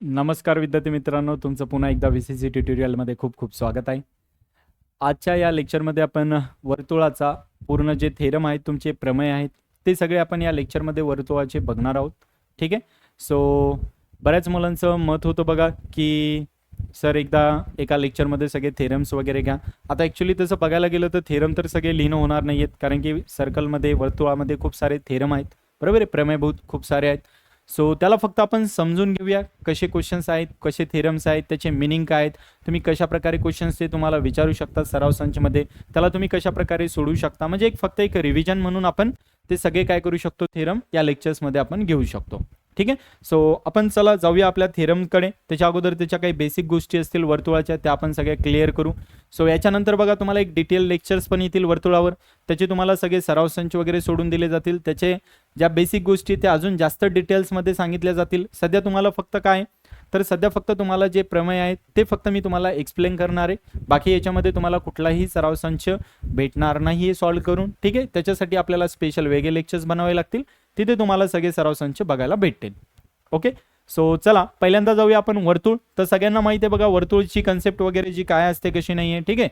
नमस्कार विद्यार्थी मित्रांनो, तुमचं पुन्हा एकदा VCC ट्युटोरियलमध्ये खूप खूप स्वागत आहे. आजच्या या लेक्चरमध्ये आपण वर्तुळाचा पूर्ण जे थेरम आहेत, तुमचे प्रमेय आहेत, ते सगळे आपण या लेक्चरमध्ये वर्तुळाचे बघणार आहोत. ठीक आहे. सो बऱ्याच मुलांचं मत होतं बघा की सर एकदा एका लेक्चरमध्ये सगळे थेरम्स वगैरे घ्या. आता ॲक्च्युली तसं बघायला गेलं तर थेरम तर सगळे लिहिणं होणार नाही आहेत, कारण की सर्कलमध्ये वर्तुळामध्ये खूप सारे थेरम आहेत, बरोबर आहे, प्रमेयभूत खूप सारे आहेत. सो त्याला फक्त आपण समजून घेऊया, कसे क्वेश्चन्स आहेत, कसे थेरम्स आहेत, त्याचे मिनिंग काय आहेत, तुम्ही कशा प्रकारे क्वेश्चन्स ते तुम्हाला विचारू शकता सराव संचमध्ये, त्याला तुम्ही कशा प्रकारे सोडवू शकता, म्हणजे फक्त एक रिव्हिजन म्हणून आपण ते सगळे काय करू शकतो, थेरम या लेक्चर्समध्ये आपण घेऊ शकतो. ठीक आहे. सो आपण चला जाऊया आपल्या थेरमकडे. त्याच्या अगोदर त्याच्या काही बेसिक गोष्टी असतील वर्तुळाच्या, त्या आपण सगळ्या क्लिअर करू. सो याच्यानंतर बघा तुम्हाला एक डिटेल लेक्चर्स पण येतील वर्तुळावर, त्याचे तुम्हाला सगळे सराव संच वगैरे सोडून दिले जातील. त्याचे ज्या बेसिक गोष्टी त्या अजून जास्त डिटेल्समध्ये सांगितल्या जातील. सध्या तुम्हाला फक्त काय, तर सध्या फक्त तुम्हाला जे प्रमेय आहेत ते फक्त मी तुम्हाला एक्सप्लेन करणार आहे. बाकी याच्यामध्ये तुम्हाला कुठलाही सराव संच भेटणार नाही आहे सॉल्व्ह करून. ठीक आहे. त्याच्यासाठी आपल्याला स्पेशल वेगळे लेक्चर्स बनवावे लागतील, तिथे तुम्हाला सगळे सराव संच बघायला भेटतील. ओके. सो चला पहिल्यांदा जाऊया आपण वर्तुळ. तर सगळ्यांना माहिती आहे बघा वर्तुळची कन्सेप्ट वगैरे जी काय असते कशी नाही आहे. ठीक आहे.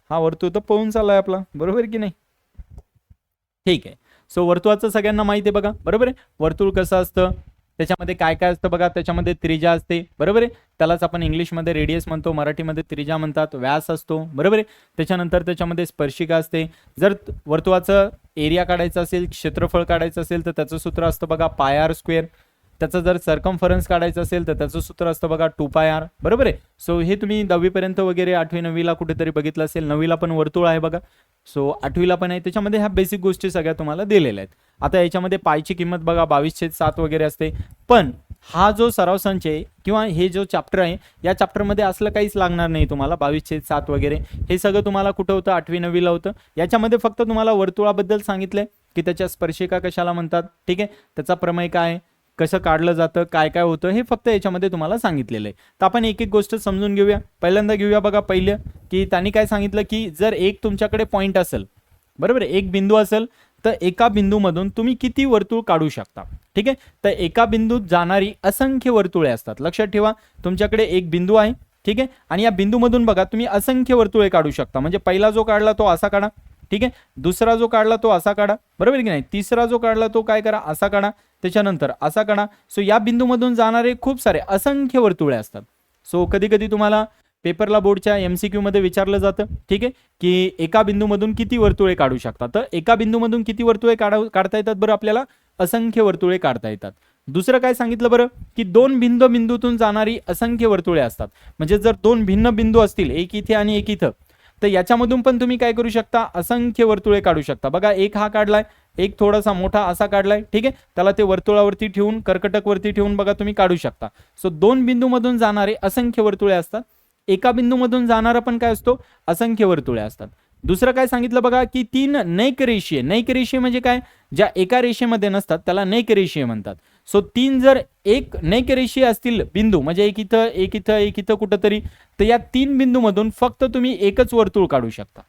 हा वर्तुळ तर पळून चाललाय आपला, बरोबर की नाही. ठीक आहे. सो वर्तुळाचं सगळ्यांना माहिती आहे बघा, बरोबर आहे. वर्तुळ कसं असतं, त्याच्यामध्ये काय काय असतं बघा. त्याच्यामध्ये त्रिज्या असते, बरोबर आहे, त्यालाच आपण इंग्लिशमध्ये रेडियस म्हणतो, मराठीमध्ये त्रिज्या म्हणतात. व्यास असतो, बरोबर आहे. त्याच्यानंतर त्याच्यामध्ये स्पर्शिका असते. जर वर्तुळाचं एरिया काढायचं असेल, क्षेत्रफळ काढायचं असेल, तर त्याचं सूत्र असतं बघा पाय आर स्क्वेअर. त्याचं जर सर्कम्फरन्स काढायचं असेल तर त्याचं सूत्र असतं बघा 2πr, बरोबर आहे. सो हे तुम्ही 10वी पर्यंत वगैरे 8वी 9वीला कुठेतरी बघितलं असेल. 9वीला पण वर्तुळ आहे बघा, सो 8वीला पण आहे. त्याच्यामध्ये ह्या बेसिक गोष्टी सगळ्या तुम्हाला दिलेल्या आहेत. आता याच्यामध्ये पायची किंमत बघा 22/7 वगैरे असते. पण हा जो सराव संच आहे किंवा हे जो चॅप्टर आहे, या चॅप्टरमध्ये असलं काहीच लागणार नाही तुम्हाला 22/7 वगैरे. हे सगळं तुम्हाला कुठं होतं, 8वी 9वीला होतं. याच्यामध्ये फक्त तुम्हाला वर्तुळाबद्दल सांगितलंय की त्याच्या स्पर्शिका कशाला म्हणतात, ठीक आहे, त्याचा प्रमेय काय, कसं काढलं जातं, काय काय होतं, हे फक्त याच्यामध्ये तुम्हाला सांगितलेलं आहे. तर आपण एक एक गोष्ट समजून घेऊया. पहिल्यांदा घेऊया बघा पहिलं की त्यांनी काय सांगितलं की जर एक तुमच्याकडे पॉईंट असेल, बरोबर आहे, एक बिंदू असेल, तर एका बिंदूमधून तुम्ही किती वर्तुळ काढू शकता. ठीक आहे. तर एका बिंदूत जाणारी असंख्य वर्तुळे असतात. लक्षात ठेवा, तुमच्याकडे एक बिंदू आहे, ठीक आहे, आणि या बिंदूमधून बघा तुम्ही असंख्य वर्तुळे काढू शकता. म्हणजे पहिला जो काढला तो असा काढा, ठीक आहे, दुसरा जो काढला तो असा काढा, बरोबर की नाही, तिसरा जो काढला तो काय करा, असा काढा, त्याच्यानंतर असा काढा. सो या बिंदूमधून जाणारे खूप सारे असंख्य वर्तुळे असतात. सो कधी कधी तुम्हाला पेपरला बोर्डच्या MCQ मध्ये विचारलं जातं, ठीक आहे, की एका बिंदूमधून किती वर्तुळे काढू शकतात. तर एका बिंदूमधून किती वर्तुळे काढता येतात बरं, आपल्याला असंख्य वर्तुळे काढता येतात. दुसरं काय सांगितलं बरं, की दोन भिन्न बिंदूतून जाणारी असंख्य वर्तुळे असतात. म्हणजे जर दोन भिन्न बिंदू असतील, एक इथे आणि एक इथं, तर याच्यामधून पण तुम्ही काय करू शकता, असंख्य वर्तुळे काढू शकता. बघा एक हा काढलाय, एक थोडासा मोठा असा काढलाय, ठीक आहे, त्याला ते वर्तुळावरती ठेवून, कर्कटक वरती ठेवून बघा तुम्ही काढू शकता. सो दोन बिंदूमधून जाणारे असंख्य वर्तुळे असतात. एका बिंदूमधून जाणारा पण काय असतो, असंख्य वर्तुळे असतात. दुसरं काय सांगितलं बघा, की तीन नैक रेषीय. नैक रेषीय म्हणजे काय, ज्या एका रेषेमध्ये नसतात त्याला नैक रेषीय म्हणतात. सो तीन जर एक नैक रेषीय असतील बिंदू, म्हणजे एक इथं एक इथं एक इथं कुठंतरी, तर या तीन बिंदूमधून फक्त तुम्ही एकच वर्तुळ काढू शकता.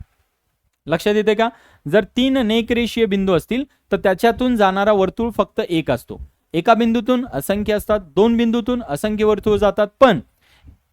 लक्षात येते का, जर तीन नैक रेषीय बिंदू असतील तर त्याच्यातून जाणारा वर्तुळ फक्त एक असतो. एका बिंदूतून असंख्य असतात, दोन बिंदूतून असंख्य वर्तुळ जातात, पण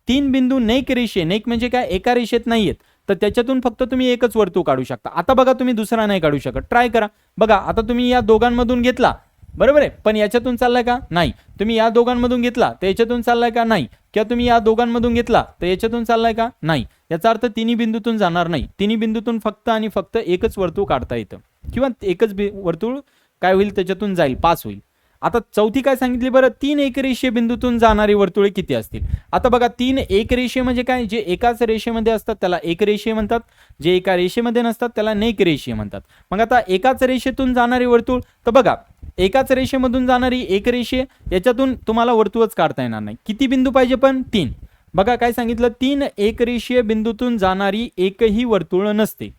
तीन बिंदू नैक रेषीय, नैक म्हणजे काय, एका रेषेत नाहीयेत, तर त्याच्यातून फक्त तुम्ही एकच वर्तुळ काढू शकता. आता बघा तुम्ही दुसरा नाही काढू शकत, ट्राय करा. बघा आता तुम्ही या दोघांमधून घेतला, बरोबर आहे, पण याच्यातून चाललाय का, नाही. तुम्ही या दोघांमधून घेतला तर याच्यातून चाललाय का, नाही. किंवा तुम्ही या दोघांमधून घेतला तर याच्यातून चाललाय का, नाही. याचा अर्थ तिन्ही बिंदूतून जाणार नाही. तिन्ही बिंदूतून फक्त आणि फक्त एकच वर्तुळ काढता येतं, किंवा एकच वर्तुळ काय होईल, त्याच्यातून जाईल, पास होईल. आता चौथी काय सांगितली बरं, तीन एकरेषीय बिंदूतून जाणारी वर्तुळे किती असतील. आता बघा तीन एकरेषीय म्हणजे काय, जे एकाच रेषेमध्ये असतात त्याला एकरेषीय म्हणतात, जे एका रेषेमध्ये नसतात त्याला नैक रेषीय म्हणतात. मग आता एकाच रेषेतून जाणारी वर्तुळ, तर बघा एकाच रेषेमधून जाणारी एकरेषीय, याच्यातून तुम्हाला वर्तुळच काढता येणार नाही. किती बिंदू पाहिजे पण, तीन. बघा काय सांगितलं, तीन एकरेषीय बिंदूतून जाणारी एकही वर्तुळ नसते.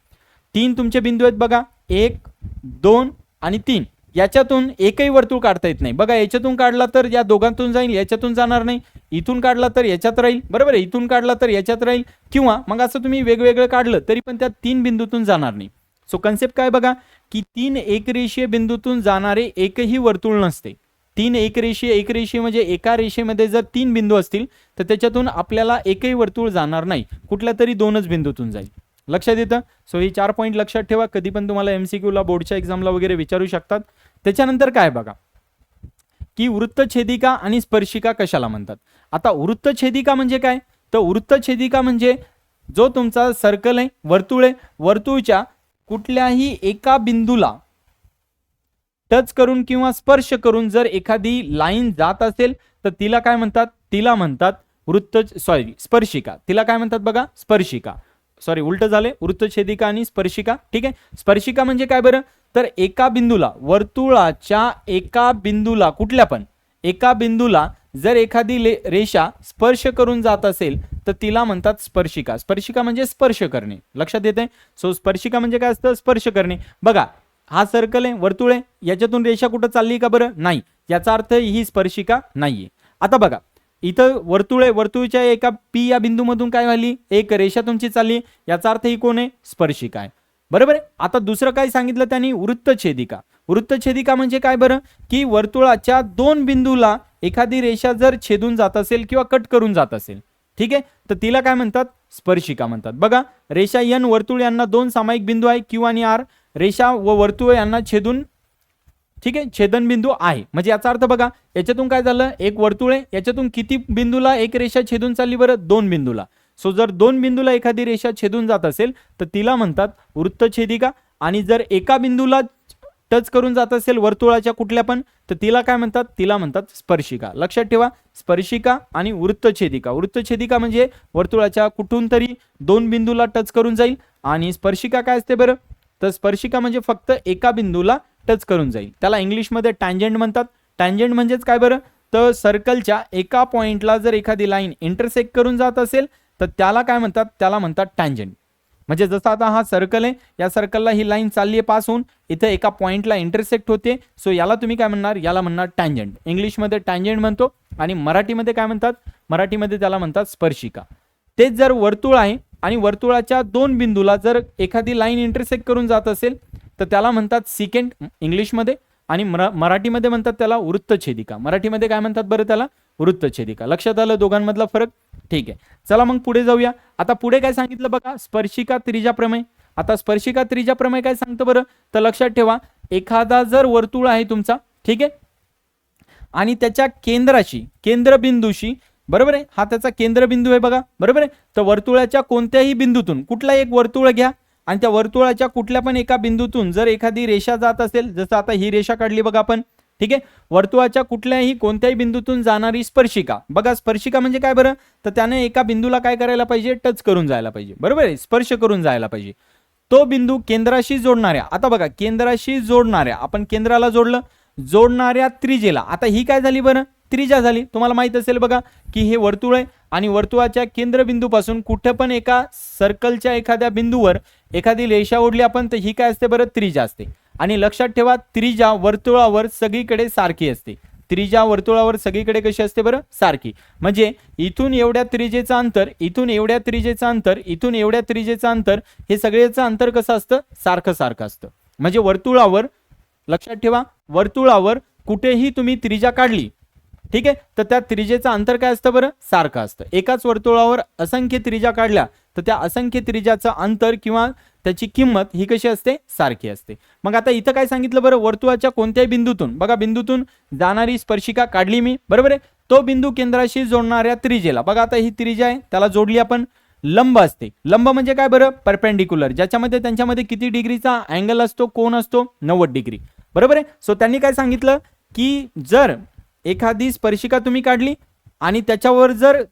तीन तुमचे बिंदू आहेत बघा, 1 2 आणि 3. याच्यातून एकही वर्तुळ काढता येत नाही. बघा याच्यातून काढला तर या दोघांतून जाईल, याच्यातून जाणार नाही. इथून काढला तर याच्यात राहील, बरोबर आहे, इथून काढला तर याच्यात राहील, किंवा मग असं तुम्ही वेगवेगळं काढलं तरी पण त्या तीन बिंदूतून जाणार नाही. सो कन्सेप्ट काय बघा, की तीन एकरेषीय बिंदूतून जाणारे एकही वर्तुळ नसते. तीन एक रेषीय म्हणजे एका रेषेमध्ये जर 3 बिंदू असतील तर त्याच्यातून आपल्याला एकही वर्तुळ जाणार नाही, कुठल्या तरी 2च बिंदूतून जाईल. लक्षात येतं. सो ही 4 पॉईंट लक्षात ठेवा, कधी पण तुम्हाला MCQ ला बोर्डच्या एक्झामला वगैरे विचारू शकतात. त्याच्यानंतर काय बघा की वृत्तछेदिका आणि स्पर्शिका कशाला म्हणतात. आता वृत्तछेदिका म्हणजे काय, तर वृत्तछेदिका म्हणजे जो तुमचा सर्कल आहे, वर्तुळ आहे, वर्तुळच्या कुठल्याही एका बिंदूला टच करून किंवा स्पर्श करून जर एखादी लाईन जात असेल तर तिला काय म्हणतात, तिला म्हणतात स्पर्शिका. तिला काय म्हणतात बघा, स्पर्शिका. उलट झाले, वृत्तछेदिका आणि स्पर्शिका. ठीक आहे. स्पर्शिका म्हणजे काय बरं, तर एका बिंदूला, वर्तुळाच्या एका बिंदूला, कुठल्या पण एका बिंदूला जर एखादी रेषा स्पर्श करून जात असेल तर तिला म्हणतात स्पर्शिका. स्पर्शिका म्हणजे स्पर्श करणे. लक्षात येते. सो स्पर्शिका म्हणजे काय असतं, स्पर्श करणे. बघा हा सर्कल आहे, वर्तुळ आहे, याच्यातून रेषा कुठं चालली का बरं, नाही, याचा अर्थ ही स्पर्शिका नाहीये. आता बघा इथं वर्तुळ आहे, वर्तुळच्या एका P या बिंदूमधून काय झाली, एक रेषा तुमची चालली, याचा अर्थ ही कोण आहे, स्पर्शिका आहे. बरोबर आहे. आता दुसरं काय सांगितलं त्यांनी, वृत्तछेदिका. वृत्तछेदिका म्हणजे काय बरं, की वर्तुळाच्या 2 बिंदूला एखादी रेषा जर छेदून जात असेल किंवा कट करून जात असेल, ठीक आहे, तर तिला काय म्हणतात, स्पर्शिका म्हणतात. बघा रेषा N, वर्तुळ यांना 2 सामायिक बिंदू आहे Q आणि R. रेषा व वर्तुळ यांना छेदून, ठीक आहे, छेदनबिंदू आहे. म्हणजे याचा अर्थ बघा याच्यातून काय झालं, एक वर्तुळ आहे, याच्यातून किती बिंदूला एक रेषा छेदून चालली बरं, 2 बिंदूला. सो जर 2 बिंदूला एखादी रेषा छेदून जात असेल तर तिला म्हणतात वृत्तछेदिका. आणि जर एका बिंदूला टच करून जात असेल वर्तुळाच्या कुठल्या पण, तर तिला काय म्हणतात, तिला म्हणतात स्पर्शिका. लक्षात ठेवा, स्पर्शिका आणि वृत्तछेदिका. वृत्तछेदिका म्हणजे वर्तुळाच्या कुठून तरी 2 बिंदूला टच करून जाईल, आणि स्पर्शिका काय असते बरं, तर स्पर्शिका म्हणजे फक्त एका बिंदूला टच करून जाईल. त्याला इंग्लिशमध्ये टँजंट म्हणतात. टँजंट म्हणजेच काय बरं, तर सर्कलच्या एका पॉइंटला जर एखादी लाईन इंटरसेक्ट करून जात असेल तर त्याला काय म्हणतात, त्याला म्हणतात टँजंट. म्हणजे जसं आता हा सर्कल आहे, या सर्कलला ही लाईन चालली आहे पास होऊन, इथे एका पॉइंटला इंटरसेक्ट होते. सो याला तुम्ही काय म्हणणार, याला म्हणणार टँजंट. इंग्लिशमध्ये टँजंट म्हणतो आणि मराठीमध्ये काय म्हणतात, मराठीमध्ये त्याला म्हणतात स्पर्शिका. तेच जर वर्तुळ आहे आणि वर्तुळाच्या 2 बिंदूला जर एखादी लाईन इंटरसेक्ट करून जात असेल तर त्याला म्हणतात सिकेंट इंग्लिशमध्ये, आणि मराठीमध्ये म्हणतात त्याला वृत्तछेदिका. मराठीमध्ये काय म्हणतात बरं, त्याला वृत्तछेदिका. लक्षात आलं दोघांमधला फरक. ठीक आहे, चला मग पुढे जाऊया. आता पुढे काय सांगितलं बघा, स्पर्शिका त्रिज्या प्रमेय. आता स्पर्शिका त्रिज्या प्रमेय काय सांगतं बरं, तर लक्षात ठेवा, एखादा जर वर्तुळ आहे तुमचा, ठीक आहे, आणि त्याच्या केंद्राशी, केंद्रबिंदूशी, बरोबर आहे, हा त्याचा केंद्रबिंदू आहे बघा, बरोबर आहे, तर वर्तुळाच्या कोणत्याही बिंदूतून कुठला एक वर्तुळ घ्या आणि त्या वर्तुळाच्या कुठल्या पण एका बिंदूतून जर एखादी रेषा जात असेल, जसं आता ही रेषा काढली बघा आपण, ठीक आहे, वर्तुळाच्या कुठल्याही कोणत्याही बिंदूतून जाणारी स्पर्शिका. बघा स्पर्शिका म्हणजे काय बरं, तर त्याने एका बिंदूला काय करायला पाहिजे, टच करून जायला पाहिजे, बरोबर आहे, स्पर्श करून जायला पाहिजे. तो बिंदू केंद्राशी जोडणाऱ्या, आता बघा केंद्राशी जोडणाऱ्या, आपण केंद्राला जोडलं, जोडणाऱ्या त्रिज्येला, आता ही काय झाली बरं, त्रिज्या झाली. तुम्हाला माहित असेल बघा की हे वर्तुळ आहे आणि वर्तुळाच्या केंद्रबिंदूपासून कुठे पण एका सर्कलच्या एखाद्या बिंदूवर एखादी रेषा ओढली आपण, तर ही काय असते बरं, त्रिज्या असते. आणि लक्षात ठेवा, त्रिज्या वर्तुळावर सगळीकडे सारखी असते. त्रिज्या वर्तुळावर सगळीकडे कशी असते बरं, सारखी. म्हणजे इथून एवढ्या त्रिज्येचं अंतर, इथून एवढ्या त्रिज्येचं अंतर, इथून एवढ्या त्रिज्येचं अंतर, हे सगळ्याचं अंतर कसं असतं, सारखं सारखं असतं. म्हणजे वर्तुळावर, लक्षात ठेवा, वर्तुळावर कुठेही तुम्ही त्रिज्या काढली, ठीक आहे, तर त्या त्रिज्येचं अंतर काय असतं बरं, सारखं असतं. एकाच वर्तुळावर असंख्य त्रिज्या काढल्या तर त्या असंख्य त्रिज्याचं अंतर किंवा त्याची किंमत ही कशी असते, सारखी असते. मग आता इथं काय सांगितलं बरं, वर्तुळाच्या कोणत्याही बिंदूतून, बघा बिंदूतून जाणारी स्पर्शिका काढली मी, बरोबर आहे, तो बिंदू केंद्राशी जोडणाऱ्या त्रिज्येला, बघा आता ही त्रिज्या आहे, त्याला जोडली आपण, लंब असते. लंब म्हणजे काय बरं, परपेंडिक्युलर, ज्याच्यामध्ये त्यांच्यामध्ये किती डिग्रीचा अँगल असतो, कोन असतो, 90 डिग्री, बरोबर आहे. सो त्यांनी काय सांगितलं की जर एखादी स्पर्शिका तुम्ही काढली आणि त्याच्यावर जर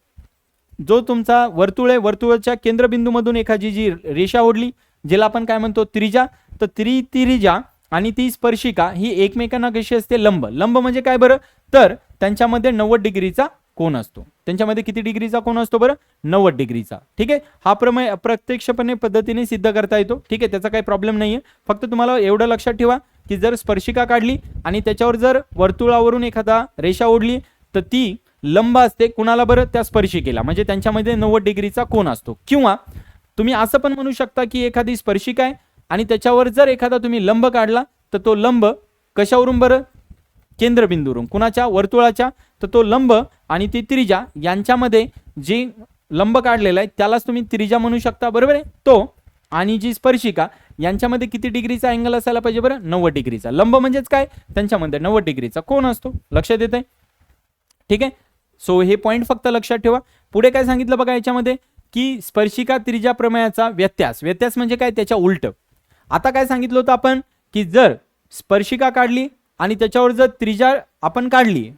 जो तुमचा वर्तुळ आहे, वर्तुळाच्या केंद्रबिंदूमधून एखादी जी रेषा ओढली, ज्याला आपण काय म्हणतो त्रिज्या, तर त्रिज्या आणि ती स्पर्शिका ही एकमेकांना कशी असते, लंब. लंब म्हणजे काय बरं, तर त्यांच्यामध्ये 90 डिग्रीचा कोन असतो. त्यांच्यामध्ये किती डिग्रीचा कोन असतो बरं, 90 डिग्रीचा. ठीक आहे, हा प्रमेय अप्रत्यक्षपणे पद्धतीने सिद्ध करता येतो. ठीक आहे, त्याचा काही प्रॉब्लेम नाहीये. फक्त तुम्हाला एवढं लक्षात ठेवा की जर स्पर्शिका काढली आणि त्याच्यावर जर वर्तुळावरून एखादा रेषा ओढली तर ती लंब असते कुणाला बरं, त्या स्पर्शिकेला. म्हणजे त्यांच्यामध्ये 90 डिग्रीचा कोन असतो. किंवा तुम्ही असं पण म्हणू शकता की एखादी स्पर्शिका आहे आणि त्याच्यावर जर एखादा तुम्ही लंब काढला तर तो लंब कशावरून बरं, केंद्रबिंदूवरून कुणाच्या वर्तुळाच्या, तर तो लंब आणि ती त्रिज्या यांच्यामध्ये जी लंब काढलेला आहे त्यालाच तुम्ही त्रिज्या म्हणू शकता, बरोबर आहे. तो आणि जी स्पर्शिका यांच्यामध्ये किती डिग्रीचा अँगल असायला पाहिजे बरं, 90 डिग्रीचा. लंब म्हणजेच काय, त्यांच्यामध्ये 90 डिग्रीचा कोन असतो, लक्षात येते. ठीक आहे. सो हे पॉईंट फक्त लक्षात ठेवा. पुढे काय सांगितलं बघा याच्यामध्ये, की स्पर्शिका त्रिज्या प्रमेयाचा व्यत्यास. व्यत्यास म्हणजे काय, त्याच्या उलट. आता काय सांगितलं होतं आपण, की जर स्पर्शिका काढली आणि त्याच्यावर जर त्रिज्या आपण काढली,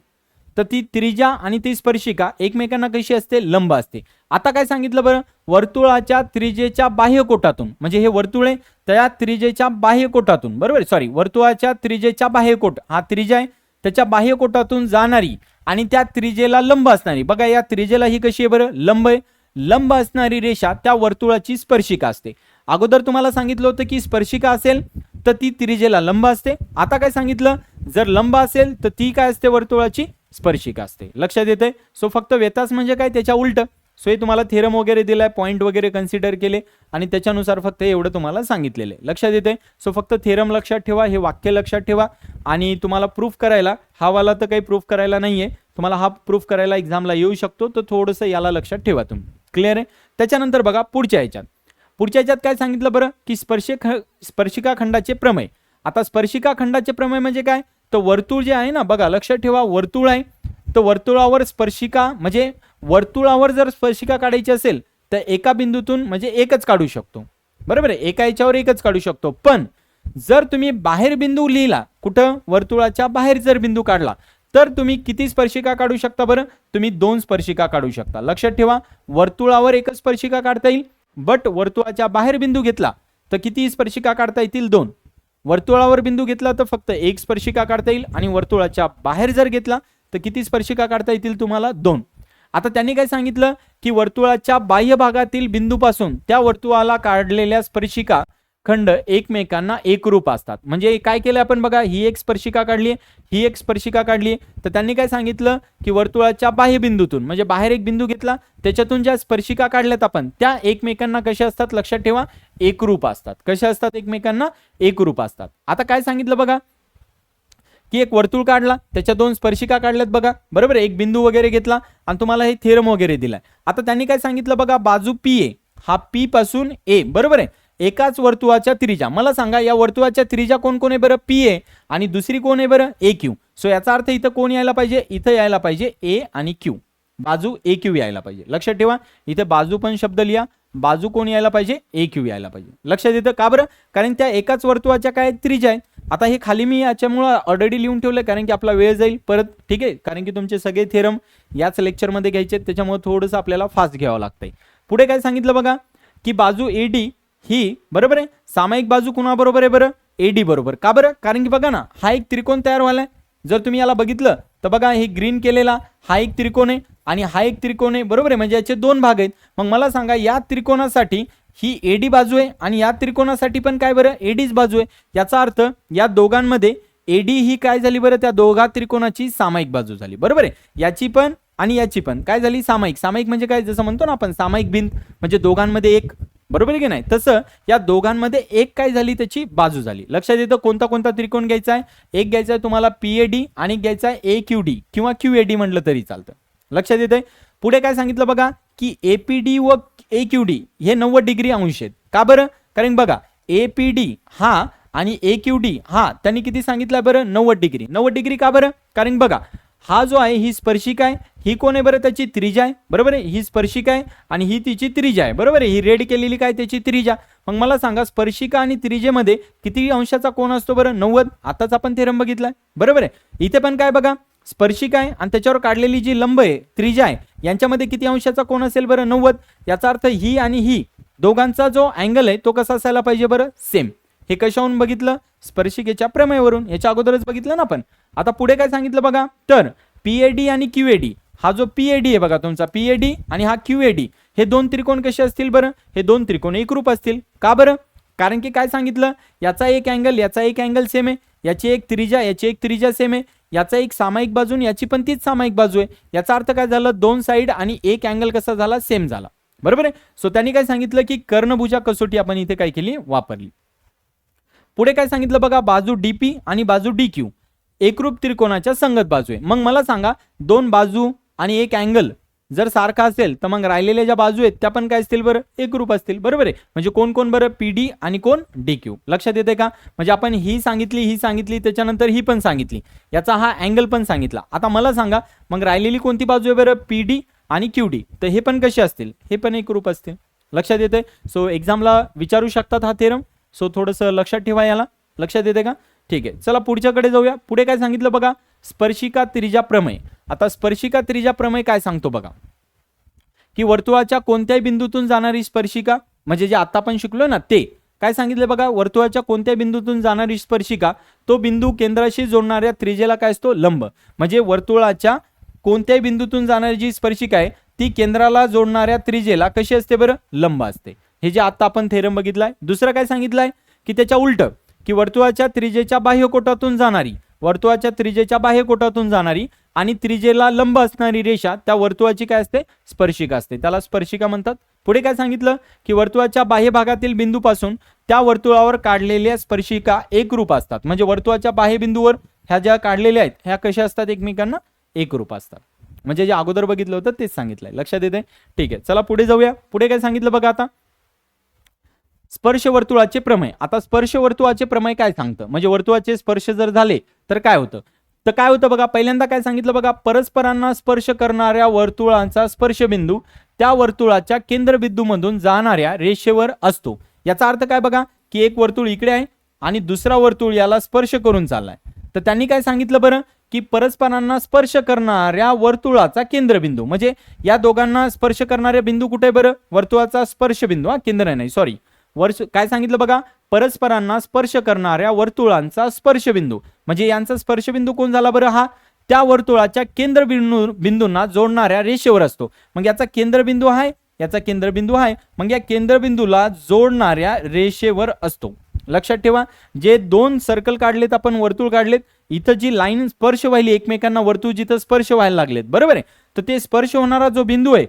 तर ती त्रिज्या आणि ती स्पर्शिका एकमेकांना कशी असते, लंब असते. आता काय सांगितलं बरं, वर्तुळाच्या त्रिज्येच्या बाह्यकोटातून, म्हणजे हे वर्तुळ आहे त्या त्रिज्येच्या बाह्यकोटातून, बरोबर, सॉरी, वर्तुळाच्या त्रिज्येच्या बाह्यकोट हा त्रिज्या आहे, त्याच्या बाह्यकोटातून जाणारी आणि त्या त्रिज्येला लंब असणारी, बघा या त्रिज्येला ही कशी आहे बरं, लंब आहे, लंब असणारी रेषा त्या वर्तुळाची स्पर्शिका असते. अगोदर तुम्हाला सांगितलं होतं की स्पर्शिका असेल तर ती त्रिज्येला लंब असते. आता काय सांगितलं, जर लंब असेल तर ती काय असते, वर्तुळाची स्पर्शिका असते. लक्षात येते. सो फक्त व्यत्यास म्हणजे काय, त्याच्या उलट. सो हे तुम्हाला थेरम वगैरे दिलाय, पॉईंट वगैरे कन्सिडर केले आणि त्याच्यानुसार फक्त एवढं तुम्हाला सांगितलेलं आहे. लक्षात येते. सो फक्त थेरम लक्षात ठेवा, हे वाक्य लक्षात ठेवा आणि तुम्हाला प्रूफ करायला हा वाला तर काही प्रूफ करायला नाहीये, तुम्हाला हा प्रूफ करायला एक्झामला येऊ शकतो, तर थोडंसं याला लक्षात ठेवा तुम्ही. क्लिअर आहे. त्याच्यानंतर बघा पुढच्या ह्याच्यात काय सांगितलं बरं, की स्पर्शिका खंडाचे प्रमेय. आता स्पर्शिका खंडाचे प्रमेय म्हणजे काय, तर वर्तुळ जे आहे ना, बघा लक्षात ठेवा, वर्तुळ आहे तर वर्तुळावर स्पर्शिका, म्हणजे वर्तुळावर जर स्पर्शिका काढायची असेल तर एका बिंदूतून म्हणजे एकच काढू शकतो, बरोबर आहे, एका याच्यावर एकच काढू शकतो. पण जर तुम्ही बाहेर बिंदू लिहिला, कुठं, वर्तुळाच्या बाहेर जर बिंदू काढला, तर तुम्ही किती स्पर्शिका काढू शकता बरं, तुम्ही 2 स्पर्शिका काढू शकता. लक्षात ठेवा, वर्तुळावर एकच स्पर्शिका काढता येईल, बट वर्तुळाच्या बाहेर बिंदू घेतला तर किती स्पर्शिका काढता येतील, 2. वर्तुळावर बिंदू घेतला तर फक्त 1 स्पर्शिका काढता येईल आणि वर्तुळाच्या बाहेर जर घेतला तर किती स्पर्शिका काढता येतील तुम्हाला, 2. आता त्यांनी काय सांगितलं, की वर्तुळाच्या बाह्य भागातील बिंदूपासून त्या वर्तुळाला काढलेल्या स्पर्शिका खंड एकमेकांना एकरूप असतात. म्हणजे काय केलं आपण बघा, ही एक स्पर्शिका काढली, ही एक स्पर्शिका काढली, तर त्यांनी काय सांगितलं, की वर्तुळाच्या बाह्य बिंदूतून म्हणजे बाहेर एक बिंदू घेतला, त्याच्यातून ज्या स्पर्शिका काढल्यात आपण त्या एकमेकांना कशा असतात, लक्षात ठेवा, एकरूप असतात. कशा असतात, एकमेकांना एकरूप असतात. आता काय सांगितलं बघा, की एक वर्तुळ काढला, त्याच्या 2 स्पर्शिका काढल्यात बघा, बरोबर, एक बिंदू वगैरे घेतला आणि तुम्हाला हे थेरम वगैरे दिलाय. आता त्यांनी काय सांगितलं बघा, बाजू पी ए हा पी पासून ए, बरोबर आहे, एकाच वर्तुळाच्या त्रिज्या. मला सांगा या वर्तुळाच्या त्रिज्या कोण कोण आहे बरं, पी ए आणि दुसरी कोण आहे बरं, ए क्यू. सो याचा अर्थ इथं कोण यायला पाहिजे, इथं यायला पाहिजे ए आणि क्यू, बाजू ए क्यू यायला पाहिजे. लक्षात ठेवा, इथे बाजू पण शब्द लिहा, बाजू कोण यायला पाहिजे, ए क्यू यायला पाहिजे. लक्षात येतं का बरं, कारण त्या एकाच वर्तुळाच्या काय त्रिज्या आहेत. आता हे खाली मी याच्यामुळे ऑलरेडी लिहून ठेवलं कारण की आपला वेळ जाईल परत, ठीक आहे, कारण की तुमचे सगळे थेरम याच लेक्चरमध्ये घ्यायचे, त्याच्यामुळे थोडंसं आपल्याला फास्ट घ्यावं लागतंय. पुढे काय सांगितलं बघा, की बाजू एडी ही, बरोबर आहे, सामायिक बाजू कुणाबरोबर आहे बरं, एडी बरोबर. का बरं, कारण की बघा ना, हा एक त्रिकोण तयार व्हायलाय. जर तुम्ही याला बघितलं तर बघा, हे ग्रीन केलेला हा एक त्रिकोण आहे आणि हा एक त्रिकोण आहे, बरोबर आहे, म्हणजे याचे 2 भाग आहेत. मग मला सांगा, या त्रिकोणासाठी ही एडी बाजू आहे आणि या त्रिकोणासाठी पण काय बरं, एडीच बाजू आहे. याचा अर्थ या दोघांमध्ये एडी ही काय झाली बरं, त्या दोघा त्रिकोणाची सामायिक बाजू झाली, बरोबर आहे. याची पण आणि याची पण काय झाली, सामायिक. सामायिक म्हणजे काय, जसं म्हणतो ना आपण सामायिक भिंत, म्हणजे दोघांमध्ये एक, बरोबर आहे की नाही, तसं या दोघांमध्ये एक काय झाली, त्याची बाजू झाली. लक्षात येतं. कोणता कोणता त्रिकोण घ्यायचा आहे, एक घ्यायचा आहे तुम्हाला पीएडी आणि एक घ्यायचा आहे एक्यूडी किंवा क्यूएडी म्हटलं तरी चालतं. लक्षात येतंय. पुढे काय सांगितलं बघा, की एपीडी व एक्यूडी हे 90 डिग्री अंश आहेत. का बरं, कारण बघा एपीडी हा आणि एक्यूडी हा त्यांनी किती सांगितलं बरं, 90 डिग्री. 90 डिग्री का बरं, कारण बघा हा जो आहे ही स्पर्शिका आहे, ही कोण आहे बरं, त्याची त्रिज्या आहे, बरोबर आहे, ही स्पर्शिका आहे आणि ही तिची त्रिज्या आहे, बरोबर आहे, ही रेड केलेली काय, त्याची त्रिज्या. मग मला सांगा, स्पर्शिका आणि त्रिज्येमध्ये किती अंशाचा कोन असतो बरं, 90. आताच आपण थेरम बघितलाय, बरोबर आहे. इथे पण काय बघा, स्पर्शिका आहे आणि त्याच्यावर काढलेली जी लंब आहे, त्रिज्या आहे, यांच्यामध्ये किती अंशाचा कोन असेल बरं, 90. याचा अर्थ ही आणि ही दोघांचा जो अँगल आहे तो कसा असायला पाहिजे बरं, सेम. हे कशावरून बघितलं, स्पर्शिकेच्या प्रमेयवरून, याच्या अगोदरच बघितलं ना आपण. आता पुढे काय सांगितलं बघा, तर पीएडी आणि क्यूएडी, हा जो पीएडी आहे बघा तुमचा, पीएडी आणि हा क्यूएडी, हे 2 त्रिकोण कसे असतील बरं, हे 2 त्रिकोण एकरूप असतील. का बरं, कारण की काय सांगितलं, याचा एक अँगल याचा एक अँगल सेम आहे, याची एक त्रिज्या याची एक त्रिज्या सेम आहे, याचा एक सामायिक बाजू याची पण तीच सामायिक बाजू आहे. याचा अर्थ काय झालं, 2 साइड आणि एक अँगल कसा झाला, सेम झाला, बरोबर आहे. सो त्यांनी काय सांगितलं, की कर्णभुजा कसोटी आपण इथे काय केली, वापरली. पुढे काय सांगितलं बघा, बाजू डीपी आणि बाजू डीक्यू एकरूप त्रिकोणाच्या संगत बाजू आहे. मग मला सांगा दोन बाजू आणि एक अँगल जर सारखा असेल तर मग राहिलेल्या ज्या बाजू आहेत त्या पण काय असतील बरं, एकरूप असतील. बरोबर आहे. म्हणजे कोण कोण बरं, PD आणि कोण DQ. लक्षात येते का? म्हणजे आपण ही सांगितली त्याच्यानंतर ही पण सांगितली, याचा हा अँगल पण सांगितला. आता मला सांगा मग राहिलेली कोणती बाजू आहे बरं, PD आणि QD. तर हे पण कसे असतील, हे पण एकरूप असतील. लक्षात येते. सो एक्झामला विचारू शकतात हा थेरम. सो थोडंसं लक्षात ठेवा याला. लक्षात येते का? ठीक आहे, चला पुढच्याकडे जाऊया. पुढे काय सांगितलं बघा, स्पर्शिका त्रिज्या प्रमेय. आता स्पर्शिका त्रिज्या प्रमेय काय सांगतो बघा, की वर्तुळाच्या कोणत्याही बिंदूतून जाणारी स्पर्शिका, म्हणजे जे आता आपण शिकलो ना ते काय सांगितलं बघा, वर्तुळाच्या कोणत्याही बिंदूतून जाणारी स्पर्शिका तो बिंदू केंद्राशी जोडणाऱ्या त्रिज्येला काय असतो, लंब. म्हणजे वर्तुळाच्या कोणत्याही बिंदूतून जाणारी जी स्पर्शिका आहे ती केंद्राला जोडणाऱ्या त्रिज्येला कशी असते बरं, लंब असते. हे जे आता आपण थेरम बघितलाय. दुसरं काय सांगितलंय की त्याच्या उलट, की वर्तुळाच्या त्रिज्येच्या बाह्यकोटातून जाणारी आणि त्रिज्येला लंब असणारी रेषा त्या वर्तुळाची काय असते, स्पर्शिका असते. त्याला स्पर्शिका म्हणतात. पुढे काय सांगितलं की वर्तुळाच्या बाह्य भागातील बिंदूपासून त्या वर्तुळावर काढलेल्या स्पर्शिका एकरूप असतात. म्हणजे वर्तुळाच्या बाह्य बिंदूवर ह्या ज्या काढलेल्या आहेत ह्या कशा असतात, एकमेकांना एकरूप असतात. म्हणजे जे अगोदर बघितलं होतं तेच सांगितलंय. लक्षात येते. ठीक आहे, चला पुढे जाऊया. पुढे काय सांगितलं बघा, आता स्पर्श वर्तुळाचे प्रमेय. आता स्पर्श वर्तुळाचे प्रमेय काय सांगतं, म्हणजे वर्तुळाचे स्पर्श जर झाले तर काय होतं. तर काय होतं बघा, पहिल्यांदा काय सांगितलं बघा, परस्परांना स्पर्श करणाऱ्या वर्तुळांचा स्पर्शबिंदू त्या वर्तुळाच्या केंद्रबिंदूमधून जाणाऱ्या रेषेवर असतो. याचा अर्थ काय बघा, की एक वर्तुळ इकडे आहे आणि दुसरा वर्तुळ याला स्पर्श करून चाललाय. तर त्यांनी काय सांगितलं बरं, की परस्परांना स्पर्श करणाऱ्या वर्तुळाचा केंद्रबिंदू, म्हणजे या दोघांना स्पर्श करणारे बिंदू कुठे बरं, वर्तुळाचा स्पर्शबिंदू, हा केंद्र नाही सॉरी, काय सांगितलं बघा, परस्परांना स्पर्श करणाऱ्या वर्तुळांचा स्पर्शबिंदू, म्हणजे यांचा स्पर्शबिंदू कोण झाला बरं, हा त्या वर्तुळाच्या केंद्रबिंदूंना जोडणाऱ्या रेषेवर असतो. मग याचा केंद्रबिंदू आहे, मग या केंद्रबिंदूला जोडणाऱ्या रेषेवर असतो. लक्षात ठेवा, जे दोन सर्कल काढलेत आपण, वर्तुळ काढलेत, इथं जी लाईन स्पर्श व्हायली एकमेकांना, वर्तुळ जिथं स्पर्श व्हायला लागलेत, बरोबर आहे, तर ते स्पर्श होणारा जो बिंदू आहे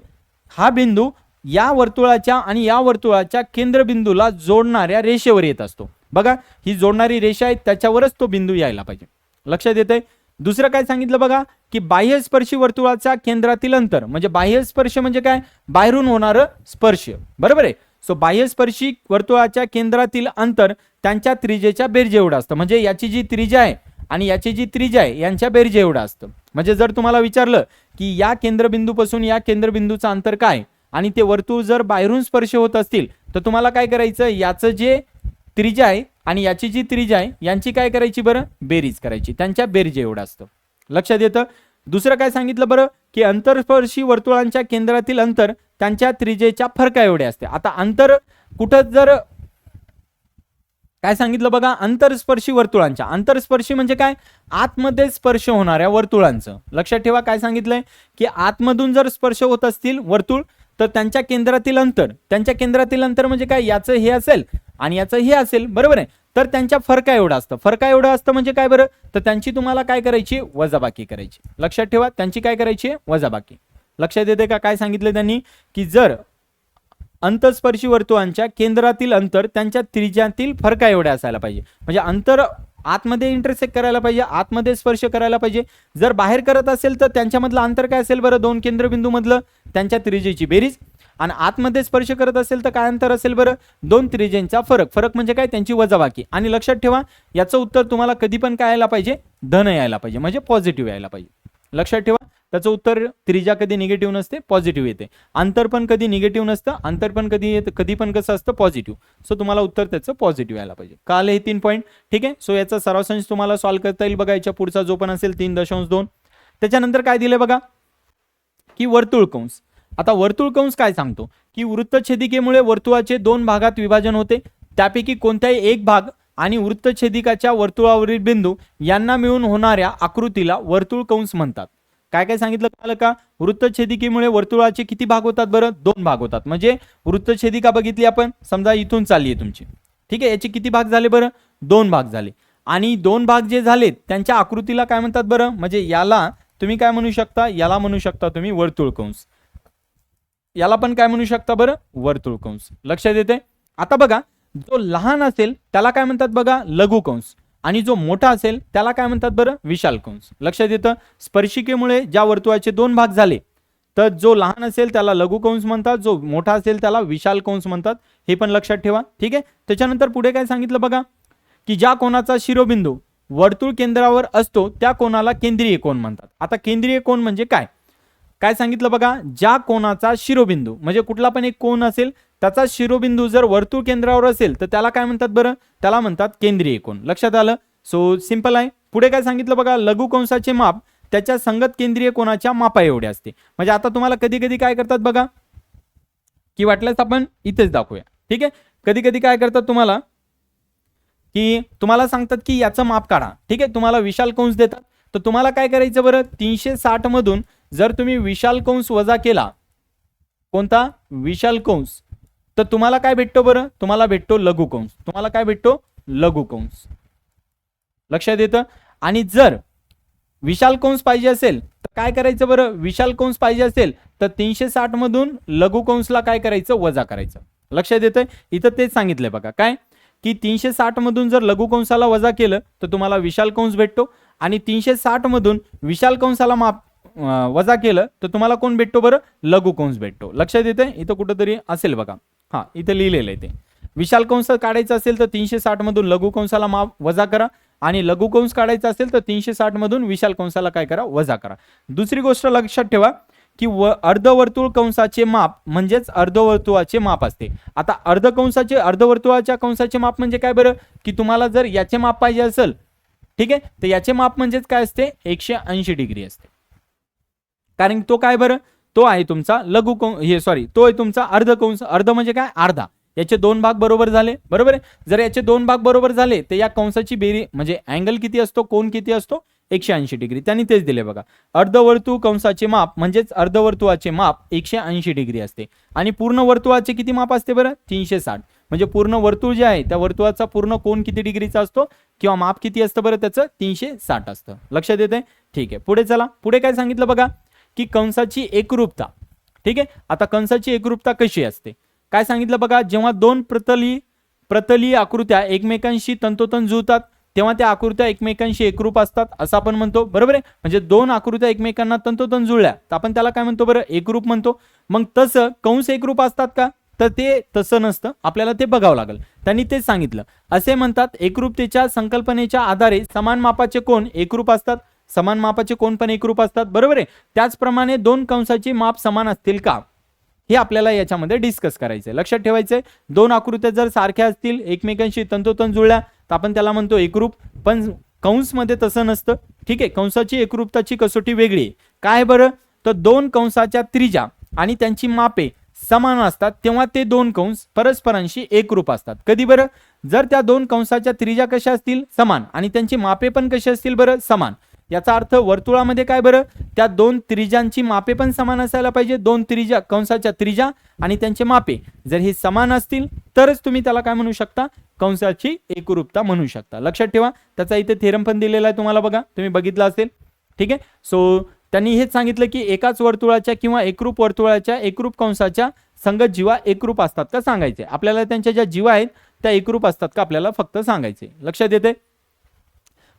हा बिंदू या वर्तुळाच्या आणि या वर्तुळाच्या केंद्रबिंदूला जोडणाऱ्या रेषेवर येत असतो. बघा ही जोडणारी रेषा आहे त्याच्यावरच तो बिंदू यायला पाहिजे. लक्षात येतंय. दुसरं काय सांगितलं बघा, की बाह्यस्पर्शी वर्तुळाच्या केंद्रातील अंतर, म्हणजे बाह्यस्पर्श म्हणजे काय, बाहेरून होणारं स्पर्श. बरोबर आहे. सो बाह्यस्पर्शी वर्तुळाच्या केंद्रातील अंतर त्यांच्या त्रिज्येच्या बेरजे एवढं असतं. म्हणजे याची जी त्रिज्या आहे आणि याची जी त्रिज्या आहे यांच्या बेरजे एवढं असतं. म्हणजे जर तुम्हाला विचारलं की या केंद्रबिंदूपासून या केंद्रबिंदूचं अंतर काय आणि ते वर्तुळ जर बाहेरून स्पर्श होत असतील तर तुम्हाला काय करायचं, याचं जे त्रिज्या आहे आणि याची जी त्रिज्या आहे यांची काय करायची बरं, बेरीज करायची. त्यांच्या बेरजे एवढं असतं. लक्षात येतं. दुसरं काय सांगितलं बरं, की अंतरस्पर्शी वर्तुळांच्या केंद्रातील अंतर त्यांच्या त्रिज्येच्या फरका एवढे असते. आता अंतर कुठं जर काय सांगितलं बघा, अंतरस्पर्शी वर्तुळांच्या, अंतरस्पर्शी म्हणजे काय, आतमध्ये स्पर्श होणाऱ्या वर्तुळांचं. लक्षात ठेवा काय सांगितलंय, की आतमधून जर स्पर्श होत असतील वर्तुळ तर त्यांच्या केंद्रातील अंतर म्हणजे काय, याचं हे असेल आणि याचं हे असेल, बरोबर आहे, तर त्यांच्या फरका एवढं असतं. म्हणजे काय बरं, तर त्यांची तुम्हाला काय करायची, वजाबाकी करायची. लक्षात ठेवा, त्यांची काय करायची, वजाबाकी. लक्षात येते का काय सांगितलं त्यांनी, की जर अंतस्पर्शी वर्तुळांच्या केंद्रातील अंतर त्यांच्या त्रिज्यातील फरका एवढे असायला पाहिजे. म्हणजे अंतर आतमध्ये इंटरसेक्ट करायला पाहिजे, आतमध्ये स्पर्श करायला पाहिजे. जर बाहेर करत असेल तर त्यांच्यामधलं अंतर काय असेल बरं, दोन केंद्रबिंदू मधलं त्यांच्या त्रिज्येची बेरीज. आणि आतमध्ये स्पर्श करत असेल तर काय अंतर असेल बरं, दोन त्रिज्यांचा फरक म्हणजे काय, त्यांची वजाबाकी. आणि लक्षात ठेवा याचं उत्तर तुम्हाला कधी पण काय यायला पाहिजे, धन यायला पाहिजे, म्हणजे पॉझिटिव्ह यायला पाहिजे. लक्षात ठेवा त्याचं उत्तर, त्रिज्या कधी निगेटिव्ह नसते, पॉझिटिव्ह येते. अंतर पण कधी निगेटिव्ह नसतं, अंतर पण कधी पण कसं असतं, पॉझिटिव्ह. सो तुम्हाला उत्तर त्याचं पॉझिटिव्ह यायला पाहिजे. कळालं हे 3 पॉईंट. ठीक आहे. सो याचा सरासरी तुम्हाला सॉल्व्ह करता येईल बघा. याच्या पुढचा जो पण असेल 3.2. त्याच्यानंतर काय दिले बघा, की वर्तुळ कंस. आता वर्तुळ कंस काय सांगतो, की वृत्तछेदिकेमुळे वर्तुळाचे 2 भागात विभाजन होते. त्यापैकी कोणताही एक भाग आणि वृत्तछेदिकाच्या वर्तुळावरील बिंदू यांना मिळून होणाऱ्या आकृतीला वर्तुळ कंस म्हणतात. काय काय सांगितलं कळलं का, वृत्तछेदिकेमुळे वर्तुळाचे किती भाग होतात बरं, 2 भाग होतात. म्हणजे वृत्तछेदिका बघितली आपण, समजा इथून चालली आहे तुमची, ठीक आहे, याचे किती भाग झाले बरं, 2 भाग झाले. आणि 2 भाग जे झालेत त्यांच्या आकृतीला काय म्हणतात बरं, म्हणजे याला तुम्ही काय म्हणू शकता, याला म्हणू शकता तुम्ही वर्तुळ कंस, याला पण काय म्हणू शकता बरं, वर्तुळ कंस. लक्षात येते. आता बघा जो लहान असेल त्याला काय म्हणतात बघा, लघु कंस, आणि जो मोठा असेल त्याला काय म्हणतात बरं, विशाल कंस. लक्षात येतं. स्पर्शिकेमुळे ज्या वर्तुळाचे दोन भाग झाले तर जो लहान असेल त्याला लघु कंस म्हणतात, जो मोठा असेल त्याला विशाल कंस म्हणतात. हे पण लक्षात ठेवा. ठीक आहे. त्याच्यानंतर पुढे काय सांगितलं बघा, की ज्या कोनाचा शिरोबिंदू वर्तुळ केंद्रावर असतो त्या कोनाला केंद्रीय कोन म्हणतात. आता केंद्रीय कोन म्हणजे काय, काय सांगितलं बघा, ज्या कोनाचा शिरोबिंदू म्हणजे कुठला पण एक कोन असेल त्याचा शिरोबिंदू जर वर्तुळ केंद्रावर असेल तर त्याला काय म्हणतात बरं, त्याला म्हणतात केंद्रीय कोन. लक्षात आलं. सो सिंपल आहे. पुढे काय सांगितलं बघा, लघु कंसाचे माप त्याच्या संगत केंद्रीय कोनाच्या मापा एवढे असते. म्हणजे आता तुम्हाला कधी कधी काय करतात बघा, की वाटल्यास आपण इथेच दाखवूया. ठीक आहे. कधी कधी काय करतात तुम्हाला, की तुम्हाला सांगतात की याचं माप काढा. ठीक आहे. तुम्हाला विशाल कंस देतात तर तुम्हाला काय करायचं बरं, 360 मधून जर तुम्ही विशाल कंस वजा केला, कोणता विशाल कंस, तर तुम्हाला काय भेटतो बरं, तुम्हाला भेटतो लघु कंस. तुम्हाला काय भेटतो, लघु कंस. लक्षात येतं. आणि जर विशाल कंस पाहिजे असेल तर काय करायचं बरं, विशाल कंस पाहिजे असेल तर 360 मधून लघु कंसला काय करायचं, वजा करायचं. लक्षात येतंय. इथं तेच सांगितलंय बघा, काय की 360 मधून जर लघु कंसाला वजा केलं तर तुम्हाला विशाल कंस भेटतो आणि 360 मधून विशाल कंसाला माप वजा केलं तर तुम्हाला कोण भेटतो बरं, लघु कंस भेटतो. लक्षात येतंय. इथं कुठंतरी असेल बघा, हा इथं लिहिलेलं आहे ते. विशाल कंस काढायचं असेल तर 360 मधून लघु कंसाला माप वजा करा आणि लघु कंस काढायचा असेल तर 360 मधून विशाल कंसाला काय करा, वजा करा. दुसरी गोष्ट लक्षात ठेवा की अर्धवर्तुळ कंसाचे माप म्हणजेच अर्धवर्तुळाचे माप असते. आता अर्धवर्तुळाच्या कंसाचे माप म्हणजे काय बरं, की तुम्हाला जर याचे माप पाहिजे असेल, ठीक आहे, तर याचे माप म्हणजेच काय असते, 180 डिग्री असते. कारण तो काय बरं, तो आहे तुमचा लघु कंस, हे सॉरी, तो आहे तुमचा अर्ध कंस. अर्ध म्हणजे काय, अर्धा. याचे दोन भाग बरोबर झाले, बरोबर आहे. जर याचे दोन भाग बरोबर झाले तर या कंसाची बेरीज म्हणजे अँगल किती असतो, कोन किती असतो, 180 डिग्री. त्यांनी तेच दिले बघा. अर्धवर्तुळ कंसाचे माप म्हणजेच अर्धवर्तुळाचे माप 180 डिग्री असते आणि पूर्ण वर्तुळाचे किती माप असते बरं, 360. म्हणजे पूर्ण वर्तुळ जे आहे त्या वर्तुळाचा पूर्ण कोन किती डिग्रीचा असतो किंवा माप किती असतं बरं, त्याचं 360 असतं. लक्षात येते. ठीक आहे. पुढे चला. पुढे काय सांगितलं बघा, की कंसाची एकरूपता. ठीक आहे. आता कंसाची एकरूपता कशी असते, काय सांगितलं बघा, जेव्हा दोन प्रतलीय आकृत्या एकमेकांशी तंतोतंत जुळतात तेव्हा त्या आकृत्या एकमेकांशी एकरूप असतात असं आपण म्हणतो. बरोबर आहे. म्हणजे दोन आकृत्या एकमेकांना तंतोतंत जुळल्या तर आपण त्याला काय म्हणतो बरं, एकरूप म्हणतो. मग तसं कंस एकरूप असतात का, तर ते तसं नसतं, आपल्याला ते बघावं लागेल. त्यांनी तेच सांगितलं. असे म्हणतात एकरूपतेच्या संकल्पनेच्या आधारे समान मापाचे कोन एकरूप असतात. समान मापाचे कोन पण एकरूप असतात. बरोबर आहे. त्याचप्रमाणे दोन कंसाचे माप समान असतील का, हे आपल्याला याच्यामध्ये डिस्कस करायचंय. लक्षात ठेवायचंय. दोन आकृत्या जर सारख्या असतील, एकमेकांशी तंतोतंत जुळल्या तर आपण त्याला म्हणतो एकरूप. पण कंसमध्ये तसं नसतं. ठीक आहे. कंसाची एकरूपताची कसोटी वेगळी आहे. काय बरं, तर दोन कंसाच्या त्रिज्या आणि त्यांची मापे समान असतात तेव्हा ते दोन कंस परस्परांशी एकरूप असतात. कधी बरं, जर त्या दोन कंसाच्या त्रिज्या कशा असतील, समान, आणि त्यांची मापे पण कशी असतील बरं, समान. याचा अर्थ वर्तुळामध्ये काय बरं, त्या दोन त्रिज्यांची मापे पण समान असायला पाहिजे. दोन त्रिज्या, कंसाच्या त्रिज्या आणि त्यांचे मापे जर हे समान असतील तरच तुम्ही त्याला काय म्हणू शकता, कंसाची एकरूपता म्हणू शकता. लक्षात ठेवा. त्याचा इथे थेरम पण दिलेला आहे तुम्हाला बघा, तुम्ही बघितला असेल. ठीक आहे. सो त्यांनी हेच सांगितलं की एकाच वर्तुळाच्या किंवा एकरूप वर्तुळाच्या एकरूप कंसाच्या संगत जीवा एकरूप असतात का सांगायचे. आपल्याला त्यांच्या ज्या जीवा आहेत त्या एकरूप असतात का आपल्याला फक्त सांगायचे. लक्षात येते.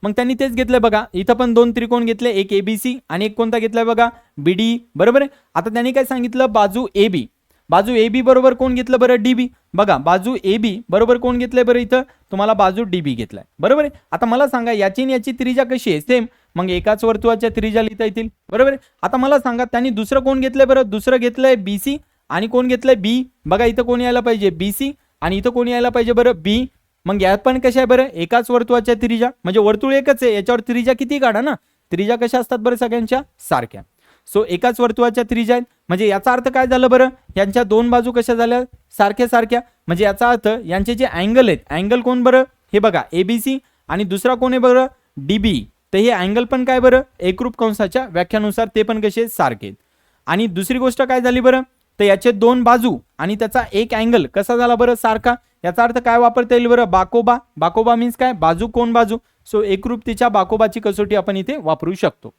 मग त्यांनी तेच घेतलंय बघा. इथं पण दोन त्रिकोण घेतले, एक एबीसी आणि एक कोणता घेतलाय बघा, बीडी. बरोबर आहे. आता त्यांनी काय सांगितलं, बाजू एबी. बाजू एबी बरोबर कोण घेतलं बरं, डीबी. बघा, बाजू एबी बरोबर कोण घेतलंय बरं, इथं तुम्हाला बाजू डीबी घेतलाय. बरोबर आहे. आता मला सांगा याची आणि याची त्रिज्या कशी आहे, सेम. मग एकाच वर्तुळाच्या त्रिज्या लिहिता येतील. बरोबर आहे. आता मला सांगा त्यांनी दुसरं कोण घेतलंय बरं, दुसरं घेतलंय बीसी आणि कोण घेतलंय बी. बघा, इथं कोण यायला पाहिजे, बीसी, आणि इथं कोण यायला पाहिजे बरं, बी. मग यात पण कशा आहे बरं, एकाच वर्तुळाच्या त्रिज्या, म्हणजे वर्तुळ एकच आहे, याच्यावर त्रिज्या किती काढा ना, त्रिज्या कशा असतात बरं, सगळ्यांच्या सारख्या. सो एकाच वर्तुळाच्या त्रिज्या आहेत. म्हणजे याचा अर्थ काय झालं बरं, यांच्या दोन बाजू कशा झाल्या, सारख्या सारख्या. म्हणजे याचा अर्थ यांचे जे अँगल आहेत, अँगल कोण बरं, हे बघा एबीसी, आणि दुसरा कोण आहे बरं, डीबी. तर हे अँगल पण काय बरं, एकरूप कंसाच्या व्याख्यानुसार ते पण कसे सारखे. आणि दुसरी गोष्ट काय झाली बरं, तर याचे दोन बाजू आणि त्याचा एक अँगल कसा झाला बरं, सारखा. याचा अर्थ काय वापरता येईल बरं, बाकोबा. बाकोबा मीन्स काय, बाजू कोण बाजू. सो एकरूपतेच्या बाकोबाची कसोटी आपण इथे वापरू शकतो.